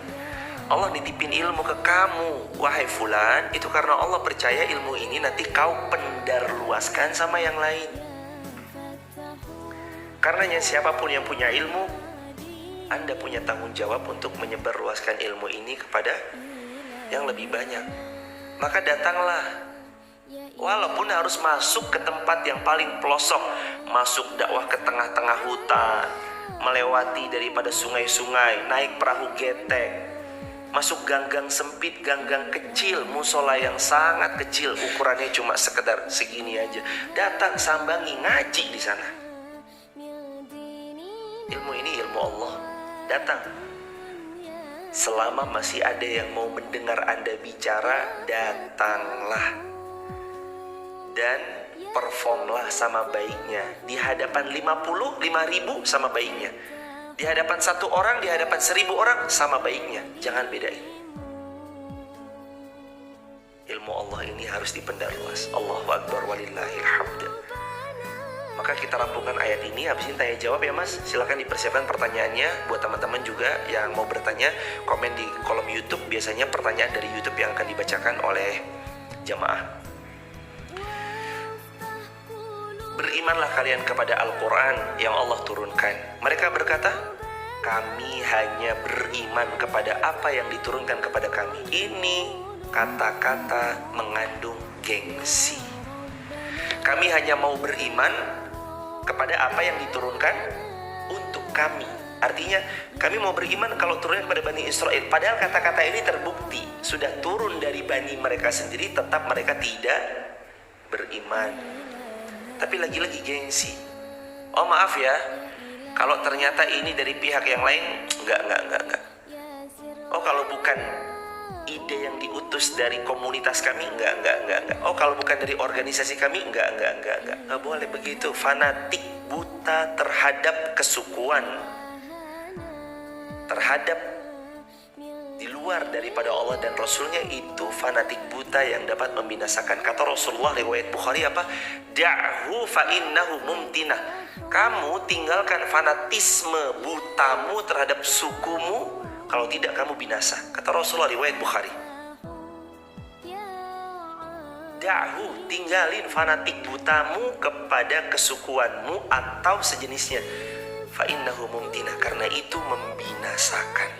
Allah nitipin ilmu ke kamu, wahai fulan, itu karena Allah percaya ilmu ini nanti kau pendarluaskan sama yang lain. Karenanya siapapun yang punya ilmu, Anda punya tanggung jawab untuk menyebarluaskan ilmu ini kepada yang lebih banyak. Maka datanglah, walaupun harus masuk ke tempat yang paling pelosok, masuk dakwah ke tengah-tengah hutan, melewati daripada sungai-sungai, naik perahu getek, masuk gang-gang sempit, gang-gang kecil, musola yang sangat kecil, ukurannya cuma sekedar segini aja. Datang, sambangi, ngaji di sana. Ilmu ini ilmu Allah. Datang. Selama masih ada yang mau mendengar Anda bicara, datanglah. Dan performlah sama baiknya. Di hadapan 5.000 sama baiknya. Di hadapan 1 orang, di hadapan 1.000 orang, sama baiknya. Jangan bedain. Ilmu Allah ini harus dipendar luas. Allahu Akbar walillahil hamd. Maka kita rampungkan ayat ini. Habis ini tanya jawab ya mas. Silakan dipersiapkan pertanyaannya. Buat teman-teman juga yang mau bertanya, komen di kolom YouTube. Biasanya pertanyaan dari YouTube yang akan dibacakan oleh jamaah. Berimanlah kalian kepada Al-Quran yang Allah turunkan. Mereka berkata, kami hanya beriman kepada apa yang diturunkan kepada kami. Ini kata-kata mengandung gengsi. Kami hanya mau beriman kepada apa yang diturunkan untuk kami. Artinya kami mau beriman kalau turunnya kepada Bani Israel. Padahal kata-kata ini terbukti sudah turun dari Bani mereka sendiri, tetap mereka tidak beriman. Tapi lagi-lagi gengsi. Oh maaf ya, kalau ternyata ini dari pihak yang lain, enggak. Oh kalau bukan ide yang diutus dari komunitas kami, enggak. Oh kalau bukan dari organisasi kami, enggak. Enggak boleh begitu. Fanatik, buta terhadap kesukuan, terhadap di luar daripada Allah dan Rasulnya, itu fanatik buta yang dapat membinasakan. Kata Rasulullah riwayat Bukhari apa? Da'hu fa innahu mumtinah. Kamu tinggalkan fanatisme butamu terhadap sukumu, kalau tidak kamu binasa. Kata Rasulullah riwayat Bukhari. Da'hu, tinggalin fanatik butamu kepada kesukuanmu atau sejenisnya. Fa innahu mumtinah, karena itu membinasakan.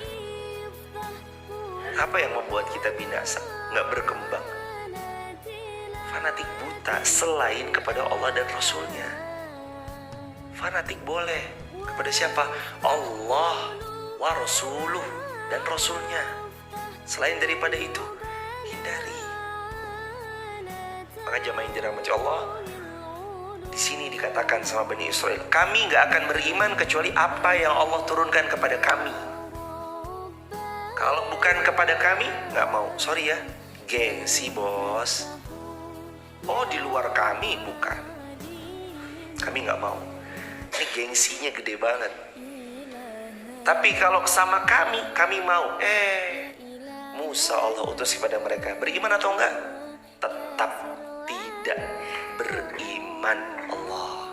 Apa yang membuat kita binasa? Nggak berkembang. Fanatik buta selain kepada Allah dan Rasulnya. Fanatik boleh kepada siapa? Allah wa Rasuluh dan Rasulnya. Selain daripada itu, hindari. Maka jamaah yang dirahmati Allah, di sini dikatakan sama Bani Israel, kami nggak akan beriman kecuali apa yang Allah turunkan kepada kami. Kalau bukan kepada kami, nggak mau. Sorry ya, gengsi bos. Oh di luar kami, bukan. Kami nggak mau. Ini gengsinya gede banget. Tapi kalau sama kami mau. Musa Allah utus kepada mereka. Beriman atau enggak? Tetap tidak beriman. Allah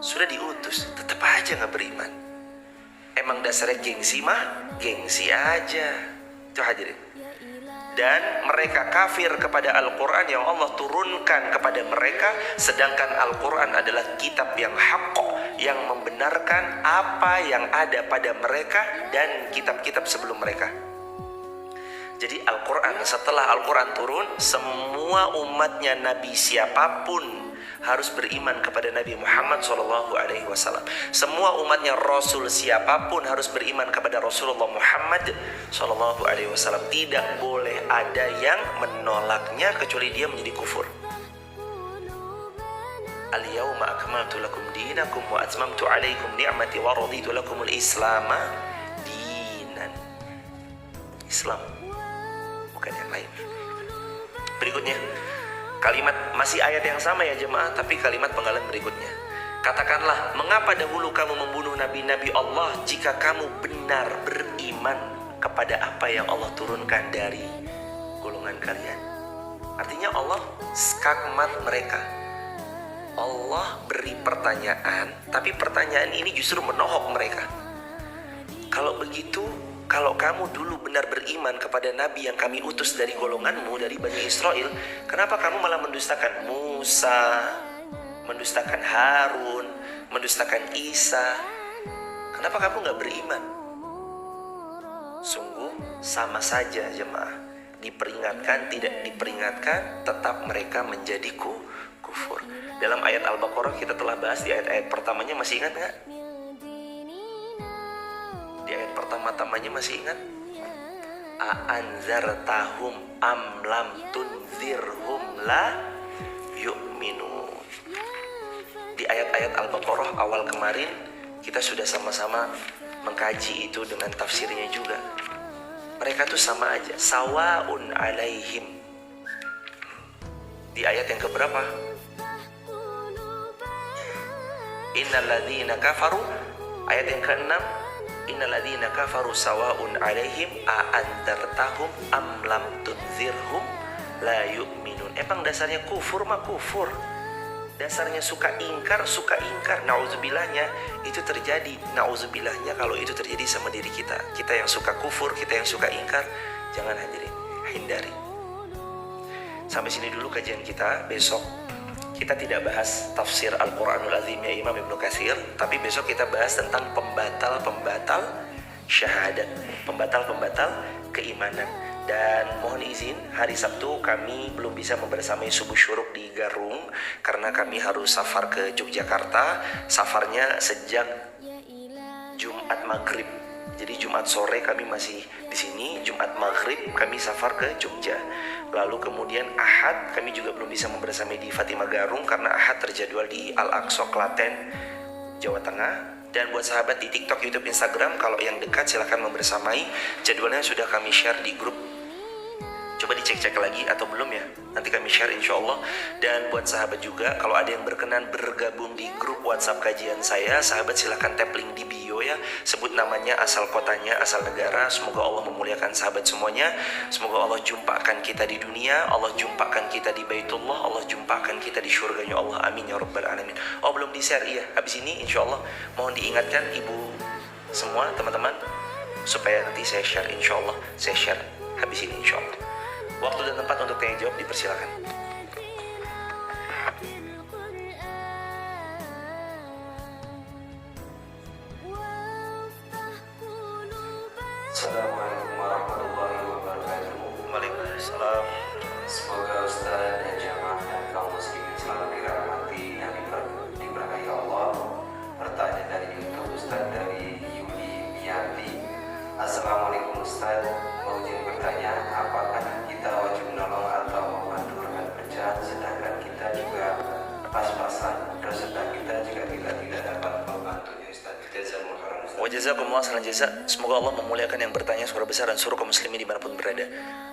sudah diutus, tetap aja nggak beriman. Emang dasarnya gengsi mah, gengsi aja. Itu hadirin. Dan mereka kafir kepada Al-Quran yang Allah turunkan kepada mereka, sedangkan Al-Quran adalah kitab yang haqq, yang membenarkan apa yang ada pada mereka dan kitab-kitab sebelum mereka. Jadi Al-Quran, setelah Al-Quran turun, semua umatnya Nabi siapapun harus beriman kepada Nabi Muhammad SAW. Semua umatnya Rasul siapapun harus beriman kepada Rasulullah Muhammad SAW. Tidak boleh ada yang menolaknya kecuali dia menjadi kufur. Al-yawma akmaltu lakum dinakum wa atmamtu alaikum ni'mati wa raditu lakumul islama dinan. Islam, bukan yang lain. Berikutnya, kalimat masih ayat yang sama ya jemaah, tapi kalimat penggalan berikutnya. Katakanlah, mengapa dahulu kamu membunuh nabi-nabi Allah jika kamu benar beriman kepada apa yang Allah turunkan dari golongan kalian? Artinya Allah skakmat mereka. Allah beri pertanyaan, tapi pertanyaan ini justru menohok mereka. Kalau begitu, kalau kamu dulu benar beriman kepada Nabi yang kami utus dari golonganmu, dari Bani Israel, kenapa kamu malah mendustakan Musa, mendustakan Harun, mendustakan Isa. Kenapa kamu nggak beriman? Sungguh sama saja jemaah. Diperingatkan, tidak diperingatkan, tetap mereka menjadi kufur. Dalam ayat Al-Baqarah kita telah bahas di ayat-ayat pertamanya, masih ingat nggak? Di ayat pertama-tamanya masih ingat? A'anzartahum am lam tunzirhum la yu'minun. Di ayat-ayat Al-Baqarah awal kemarin kita sudah sama-sama mengkaji itu dengan tafsirnya juga. Mereka tuh sama aja, sawaun alaihim. Di ayat yang keberapa? Innal ladzina kafaru, ayat yang ke-6, innal ladzina kafaru sawaun alaihim a anzartahum am lam tunzirhum la yu'minun. Emang dasarnya kufur mah kufur. Dasarnya suka ingkar. Nauzubillahnya itu terjadi. Nauzubillahnya kalau itu terjadi sama diri kita. Kita yang suka kufur, kita yang suka ingkar, jangan hindari. Sampai sini dulu kajian kita. Besok kita tidak bahas tafsir Al-Quranul Azimnya Imam Ibnu Katsir, tapi besok kita bahas tentang pembatal syahadat, pembatal keimanan. Dan mohon izin, hari Sabtu kami belum bisa membersamai subuh syuruk di Garung karena kami harus safar ke Yogyakarta. Safarnya sejak Jumat Maghrib. Jadi Jumat sore kami masih di sini, Jumat Maghrib kami safar ke Jogja. Lalu kemudian Ahad kami juga belum bisa membersamai di Fatimah Garung karena Ahad terjadwal di Al-Aqsa Klaten, Jawa Tengah. Dan buat sahabat di TikTok, YouTube, Instagram, kalau yang dekat silahkan membersamai. Jadwalnya sudah kami share di grup. Coba dicek-cek lagi atau belum ya, nanti kami share insya Allah. Dan buat sahabat juga, kalau ada yang berkenan bergabung di grup WhatsApp kajian saya, sahabat silahkan tap link di bio ya, sebut namanya, asal kotanya, asal negara. Semoga Allah memuliakan sahabat semuanya. Semoga Allah jumpakan kita di dunia, Allah jumpakan kita di Baitullah, Allah jumpakan kita di surganya Allah. Amin ya rabbal alamin. Oh belum di share, iya, habis ini insya Allah mohon diingatkan ibu semua, teman-teman, supaya nanti saya share insya Allah. Saya share habis ini insya Allah. Waktu dan tempat untuk tanya jawab dipersilakan. Assalamualaikum warahmatullahi wabarakatuh. Waalaikumsalam. Semoga Ustaz dan jamaah dan kaum muslimin selalu dirahmati dan diberkahi Allah. Pertanyaan dari YouTube Ustaz dari Yuli Miati. Assalamualaikum Ustaz, mau izin bertanya, apakah kita wajib menolong atau membantu rekan kerja sedangkan kita juga pas-pasan, serta kita jika kita tidak dapat membantunya Ustaz? Jazakumullah khairan Ustaz. Wa jazakumullah khairan jazak. Semoga Allah memuliakan yang bertanya suara besar dan suruh kaum muslimin dimanapun berada.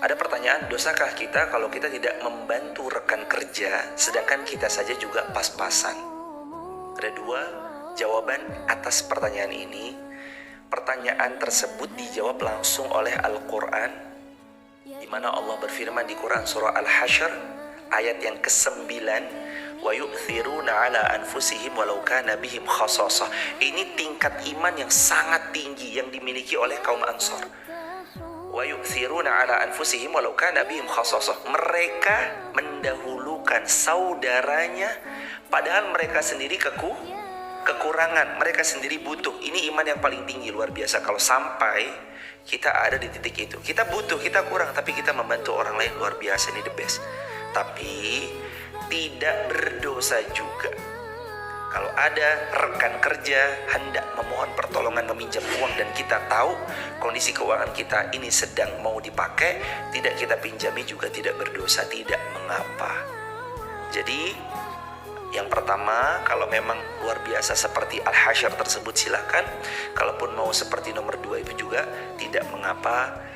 Ada pertanyaan, dosakah kita kalau kita tidak membantu rekan kerja sedangkan kita saja juga pas-pasan? Ada dua jawaban atas pertanyaan ini. Pertanyaan tersebut dijawab langsung oleh Al-Quran, di mana Allah berfirman di Quran surah Al-Hasyr ayat yang ke-9, wa yu'thiruna ala anfusihim walau kana bihim khasasah. Ini tingkat iman yang sangat tinggi yang dimiliki oleh kaum Ansor. Wa yu'thiruna ala anfusihim walau kana bihim khasasah. Mereka mendahulukan saudaranya padahal mereka sendiri kekurangan, mereka sendiri butuh. Ini iman yang paling tinggi, luar biasa. Kalau sampai kita ada di titik itu, kita butuh, kita kurang, tapi kita membantu orang lain, luar biasa. Ini the best. Tapi tidak berdosa juga kalau ada rekan kerja hendak memohon pertolongan meminjam uang dan kita tahu kondisi keuangan kita ini sedang mau dipakai, tidak kita pinjami juga tidak berdosa, tidak mengapa. Jadi yang pertama, kalau memang luar biasa seperti Al-Hasyr tersebut silakan. Kalaupun mau seperti nomor 2 itu juga tidak mengapa.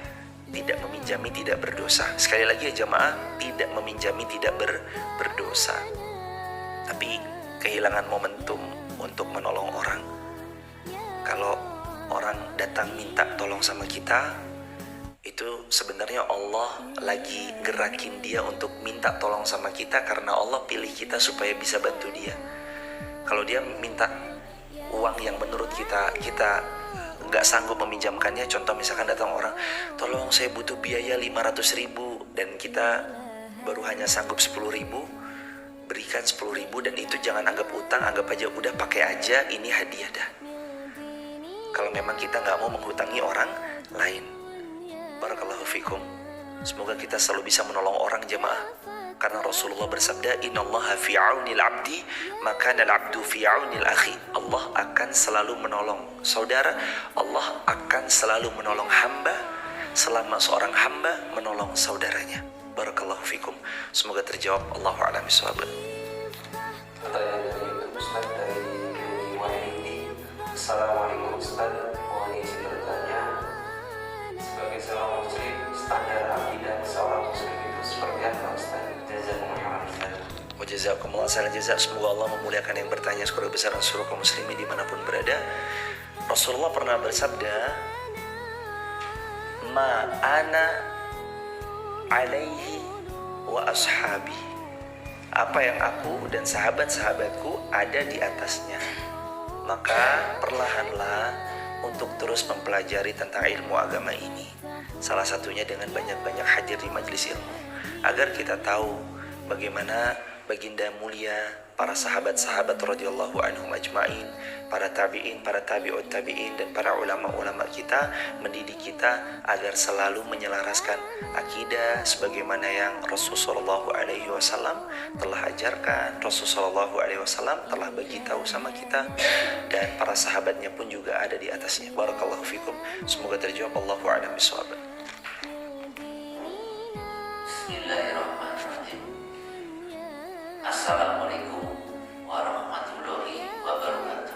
Tidak meminjami tidak berdosa. Sekali lagi ya jamaah, tidak meminjami tidak berdosa. Tapi kehilangan momentum untuk menolong orang. Kalau orang datang minta tolong sama kita, itu sebenarnya Allah lagi gerakin dia untuk minta tolong sama kita karena Allah pilih kita supaya bisa bantu dia. Kalau dia minta uang yang menurut kita nggak sanggup meminjamkannya, contoh misalkan datang orang, tolong saya butuh biaya 500.000 dan kita baru hanya sanggup 10.000, berikan 10.000 dan itu jangan anggap utang, anggap aja udah pakai aja, ini hadiah dah. Kalau memang kita nggak mau menghutangi orang lain. Barakallahu fikum. Semoga kita selalu bisa menolong orang jemaah. Karena Rasulullah bersabda, Innallaha fi aunil abdi, maka al abdu fi aunil akhi. Allah akan selalu menolong saudara, Allah akan selalu menolong hamba selama seorang hamba menolong saudaranya. Barakallahu fikum. Semoga terjawab. Allahu a'lam bishawab. Pertanyaan dari YouTube Ustaz dari Yuni Wahyudi. Assalamualaikum Ustaz, mohon izin bertanya, sebagai seorang muslim, standar akidah seorang muslim itu seperti apa Ustaz? Jazakumullah Ustaz. Wa jazakumullah khairan jazaa. Semoga Allah memuliakan yang bertanya semoga besar seluruh kaum muslimin dimanapun berada. Rasulullah pernah bersabda, Ma ana alaihi wa ashabi. Apa yang aku dan sahabat-sahabatku ada di atasnya. Maka perlahanlah untuk terus mempelajari tentang ilmu agama ini. Salah satunya dengan banyak-banyak hadir di majelis ilmu, agar kita tahu bagaimana baginda mulia, para sahabat-sahabat radhiyallahu anhum ajma'in, para tabi'in, para tabi'ut tabi'in, dan para ulama-ulama kita mendidik kita agar selalu menyelaraskan akidah sebagaimana yang Rasulullah SAW telah ajarkan, Rasulullah SAW telah bagi tahu sama kita, dan para sahabatnya pun juga ada di atasnya. Barakallahu fikum. Semoga terjawab. Allahu a'lam bishawab. Bismillahirrahmanirrahim. Assalamualaikum warahmatullahi wabarakatuh.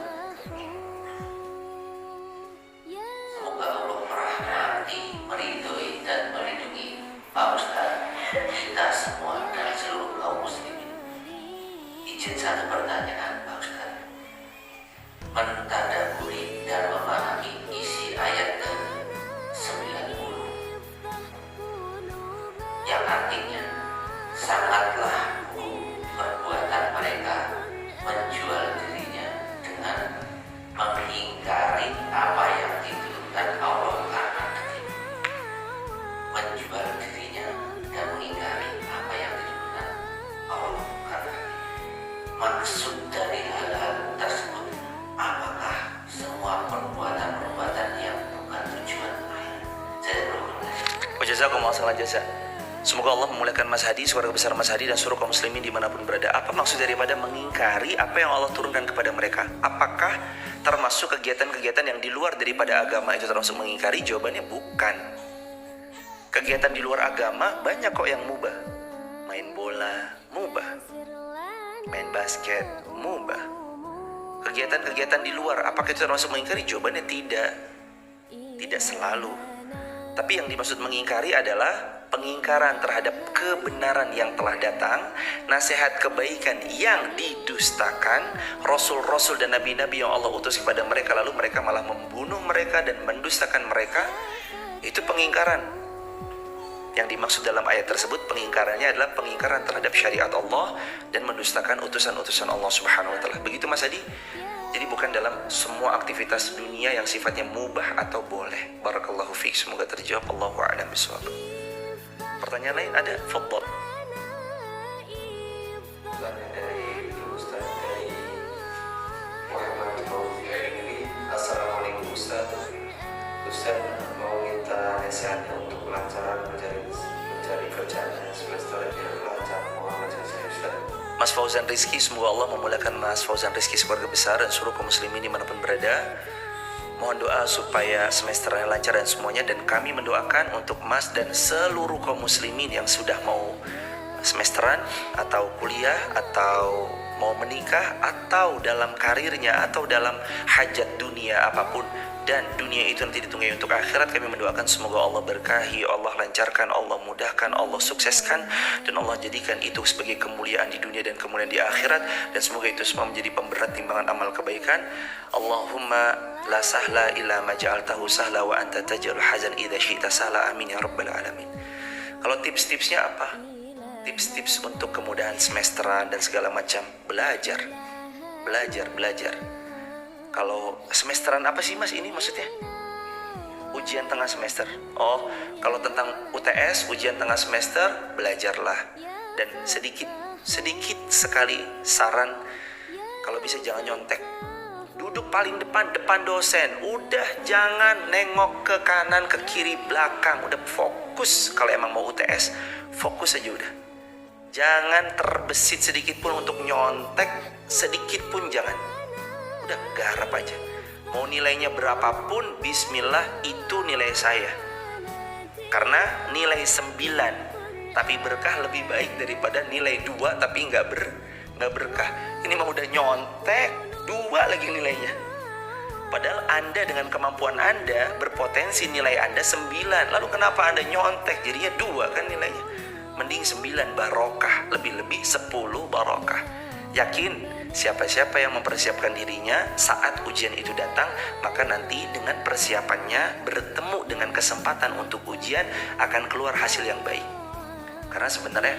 Semoga Allah merahmati, meridhoi dan melindungi Pak Ustaz, kita semua dan seluruh kaum muslimin. Izin satu pertanyaan Pak Ustaz. Mentadabburi dan memahami isi ayat ke-90 yang artinya sangatlah buruk perbuatan mereka menjual dirinya dengan mengingkari apa yang diturunkan Allah karena diri. Menjual dirinya dan mengingkari apa yang diturunkan Allah karena diri. Maksud dari hal-hal tersebut, apakah semua perbuatan-perbuatan yang bukan tujuan lain? Jazakumullah khairan jazaa. Semoga Allah memuliakan Mas Hadi, keluarga besar Mas Hadi, dan seluruh kaum muslimin dimanapun berada. Apa maksud daripada mengingkari apa yang Allah turunkan kepada mereka? Apakah termasuk kegiatan-kegiatan yang di luar daripada agama itu termasuk mengingkari? Jawabannya bukan. Kegiatan di luar agama banyak kok yang mubah. Main bola, mubah. Main basket, mubah. Kegiatan-kegiatan di luar, apakah itu termasuk mengingkari? Jawabannya tidak. Tidak selalu. Tapi yang dimaksud mengingkari adalah pengingkaran terhadap kebenaran yang telah datang, nasihat kebaikan yang didustakan, rasul-rasul dan nabi-nabi yang Allah utus kepada mereka, lalu mereka malah membunuh mereka dan mendustakan mereka. Itu pengingkaran. Yang dimaksud dalam ayat tersebut, pengingkarannya adalah pengingkaran terhadap syariat Allah dan mendustakan utusan-utusan Allah Subhanahu wa taala. Begitu Mas Adi? Jadi bukan dalam semua aktivitas dunia yang sifatnya mubah atau boleh. Barakallahu fiik. Semoga terjawab. Allahu a'lam bishawab. Pertanyaan lain ada? Fadhal. Pertanyaan dari Ustaz dari Muhammad Fauzi Aini. Assalamualaikum Ustaz. Ustaz mau minta nasihatnya untuk kelancaran mencari kerjaan semester biar lancar. Mohon nasihat Ustaz. Mas Fauzan Rizki, semoga Allah memuliakan Mas Fauzan Rizki sekeluarga besar dan seluruh kaum muslimin dimanapun berada. Mohon doa supaya semesternya lancar dan semuanya, dan kami mendoakan untuk Mas dan seluruh kaum muslimin yang sudah mau semesteran atau kuliah atau mau menikah atau dalam karirnya atau dalam hajat dunia apapun, dan dunia itu nanti ditunggai untuk akhirat. Kami mendoakan semoga Allah berkahi, Allah lancarkan, Allah mudahkan, Allah sukseskan, dan Allah jadikan itu sebagai kemuliaan di dunia dan kemuliaan di akhirat, dan semoga itu semua menjadi pemberat timbangan amal kebaikan. Allahumma la sahla illa ma ja'altahu sahla wa anta taj'alul hazan idza syi'ta sahla. Amin ya rabbal alamin. Kalau tips-tipsnya apa? Tips-tips untuk kemudahan semesteran dan segala macam. Belajar. Kalau semesteran apa sih Mas ini maksudnya? Ujian tengah semester. Oh, kalau tentang UTS, ujian tengah semester, belajarlah. Dan sedikit sekali saran, kalau bisa jangan nyontek. Duduk paling depan dosen. Udah jangan nengok ke kanan, ke kiri, belakang. Udah fokus. Kalau emang mau UTS, fokus aja udah. Jangan terbesit sedikit pun untuk nyontek, sedikit pun jangan. Udah garap aja. Mau nilainya berapapun, bismillah, itu nilai saya. Karena nilai 9 tapi berkah lebih baik daripada nilai 2 tapi nggak berkah. Ini mah udah nyontek, 2 lagi nilainya. Padahal Anda dengan kemampuan Anda berpotensi nilai Anda 9. Lalu kenapa Anda nyontek? Jadinya 2 kan nilainya. Mending 9 barokah, lebih-lebih 10 barokah. Yakin siapa-siapa yang mempersiapkan dirinya saat ujian itu datang, maka nanti dengan persiapannya bertemu dengan kesempatan untuk ujian akan keluar hasil yang baik. Karena sebenarnya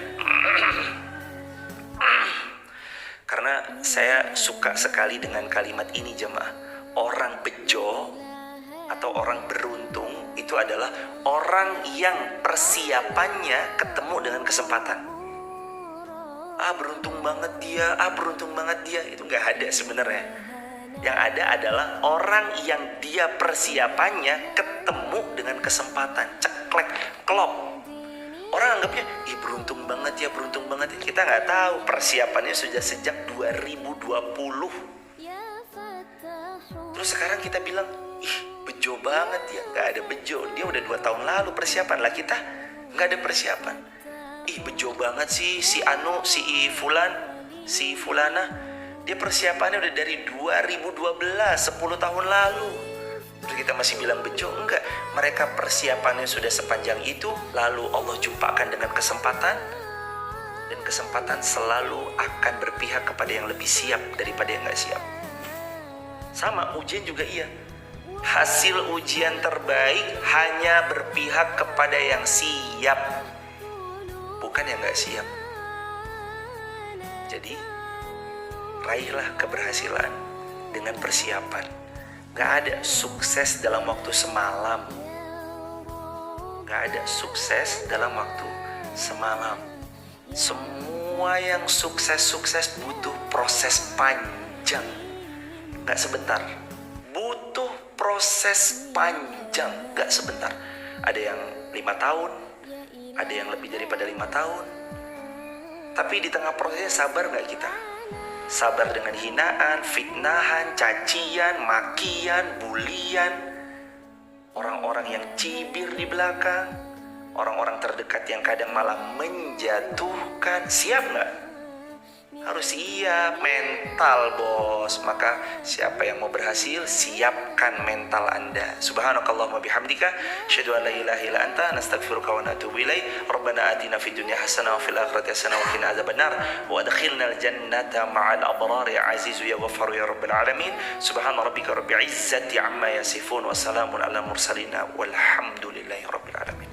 karena saya suka sekali dengan kalimat ini jemaah. Orang bejo atau orang beruntung itu adalah orang yang persiapannya ketemu dengan kesempatan. Beruntung banget dia, itu nggak ada sebenarnya. Yang ada adalah orang yang dia persiapannya ketemu dengan kesempatan, ceklek, klop. Orang anggapnya, beruntung banget ya. Kita nggak tahu persiapannya sudah sejak 2020. Terus sekarang kita bilang, bejo banget ya. Nggak ada bejo, dia udah 2 tahun lalu persiapan. Lah kita nggak ada persiapan. Bejo banget sih si Anu, si Fulana. Dia persiapannya udah dari 2012, 10 tahun lalu. Terus kita masih bilang bejo? Enggak. Mereka persiapannya sudah sepanjang itu, lalu Allah jumpakan dengan kesempatan. Dan kesempatan selalu akan berpihak kepada yang lebih siap daripada yang gak siap. Sama, ujian juga iya. Hasil ujian terbaik hanya berpihak kepada yang siap, bukan yang gak siap. Jadi raihlah keberhasilan dengan persiapan. Gak ada sukses dalam waktu semalam. Semua yang sukses butuh proses panjang. Gak sebentar. Butuh proses panjang, gak sebentar. Ada yang 5 tahun, ada yang lebih daripada 5 tahun. Tapi di tengah prosesnya sabar gak kita? Sabar dengan hinaan, fitnahan, cacian, makian, bulian, orang-orang yang cibir di belakang, orang-orang terdekat yang kadang malah menjatuhkan. Siap gak? Harus siap, mental bos. Maka siapa yang mau berhasil, siapkan mental Anda. Subhanakallahumma bihamdika, asyhadu an la ilaha illa anta, nastaghfiruka wa natubu ilaik. Rabbana atina fid dunya hasanah wa fil akhirati hasanah wa qina adzabannar wa adkhilnal jannata ma'al abrar ya azizu ya ghaffar ya rabbal alamin. Subhana rabbika rabbil izzati amma yasifun wa salamun alal mursalin walhamdulillahi rabbil alamin.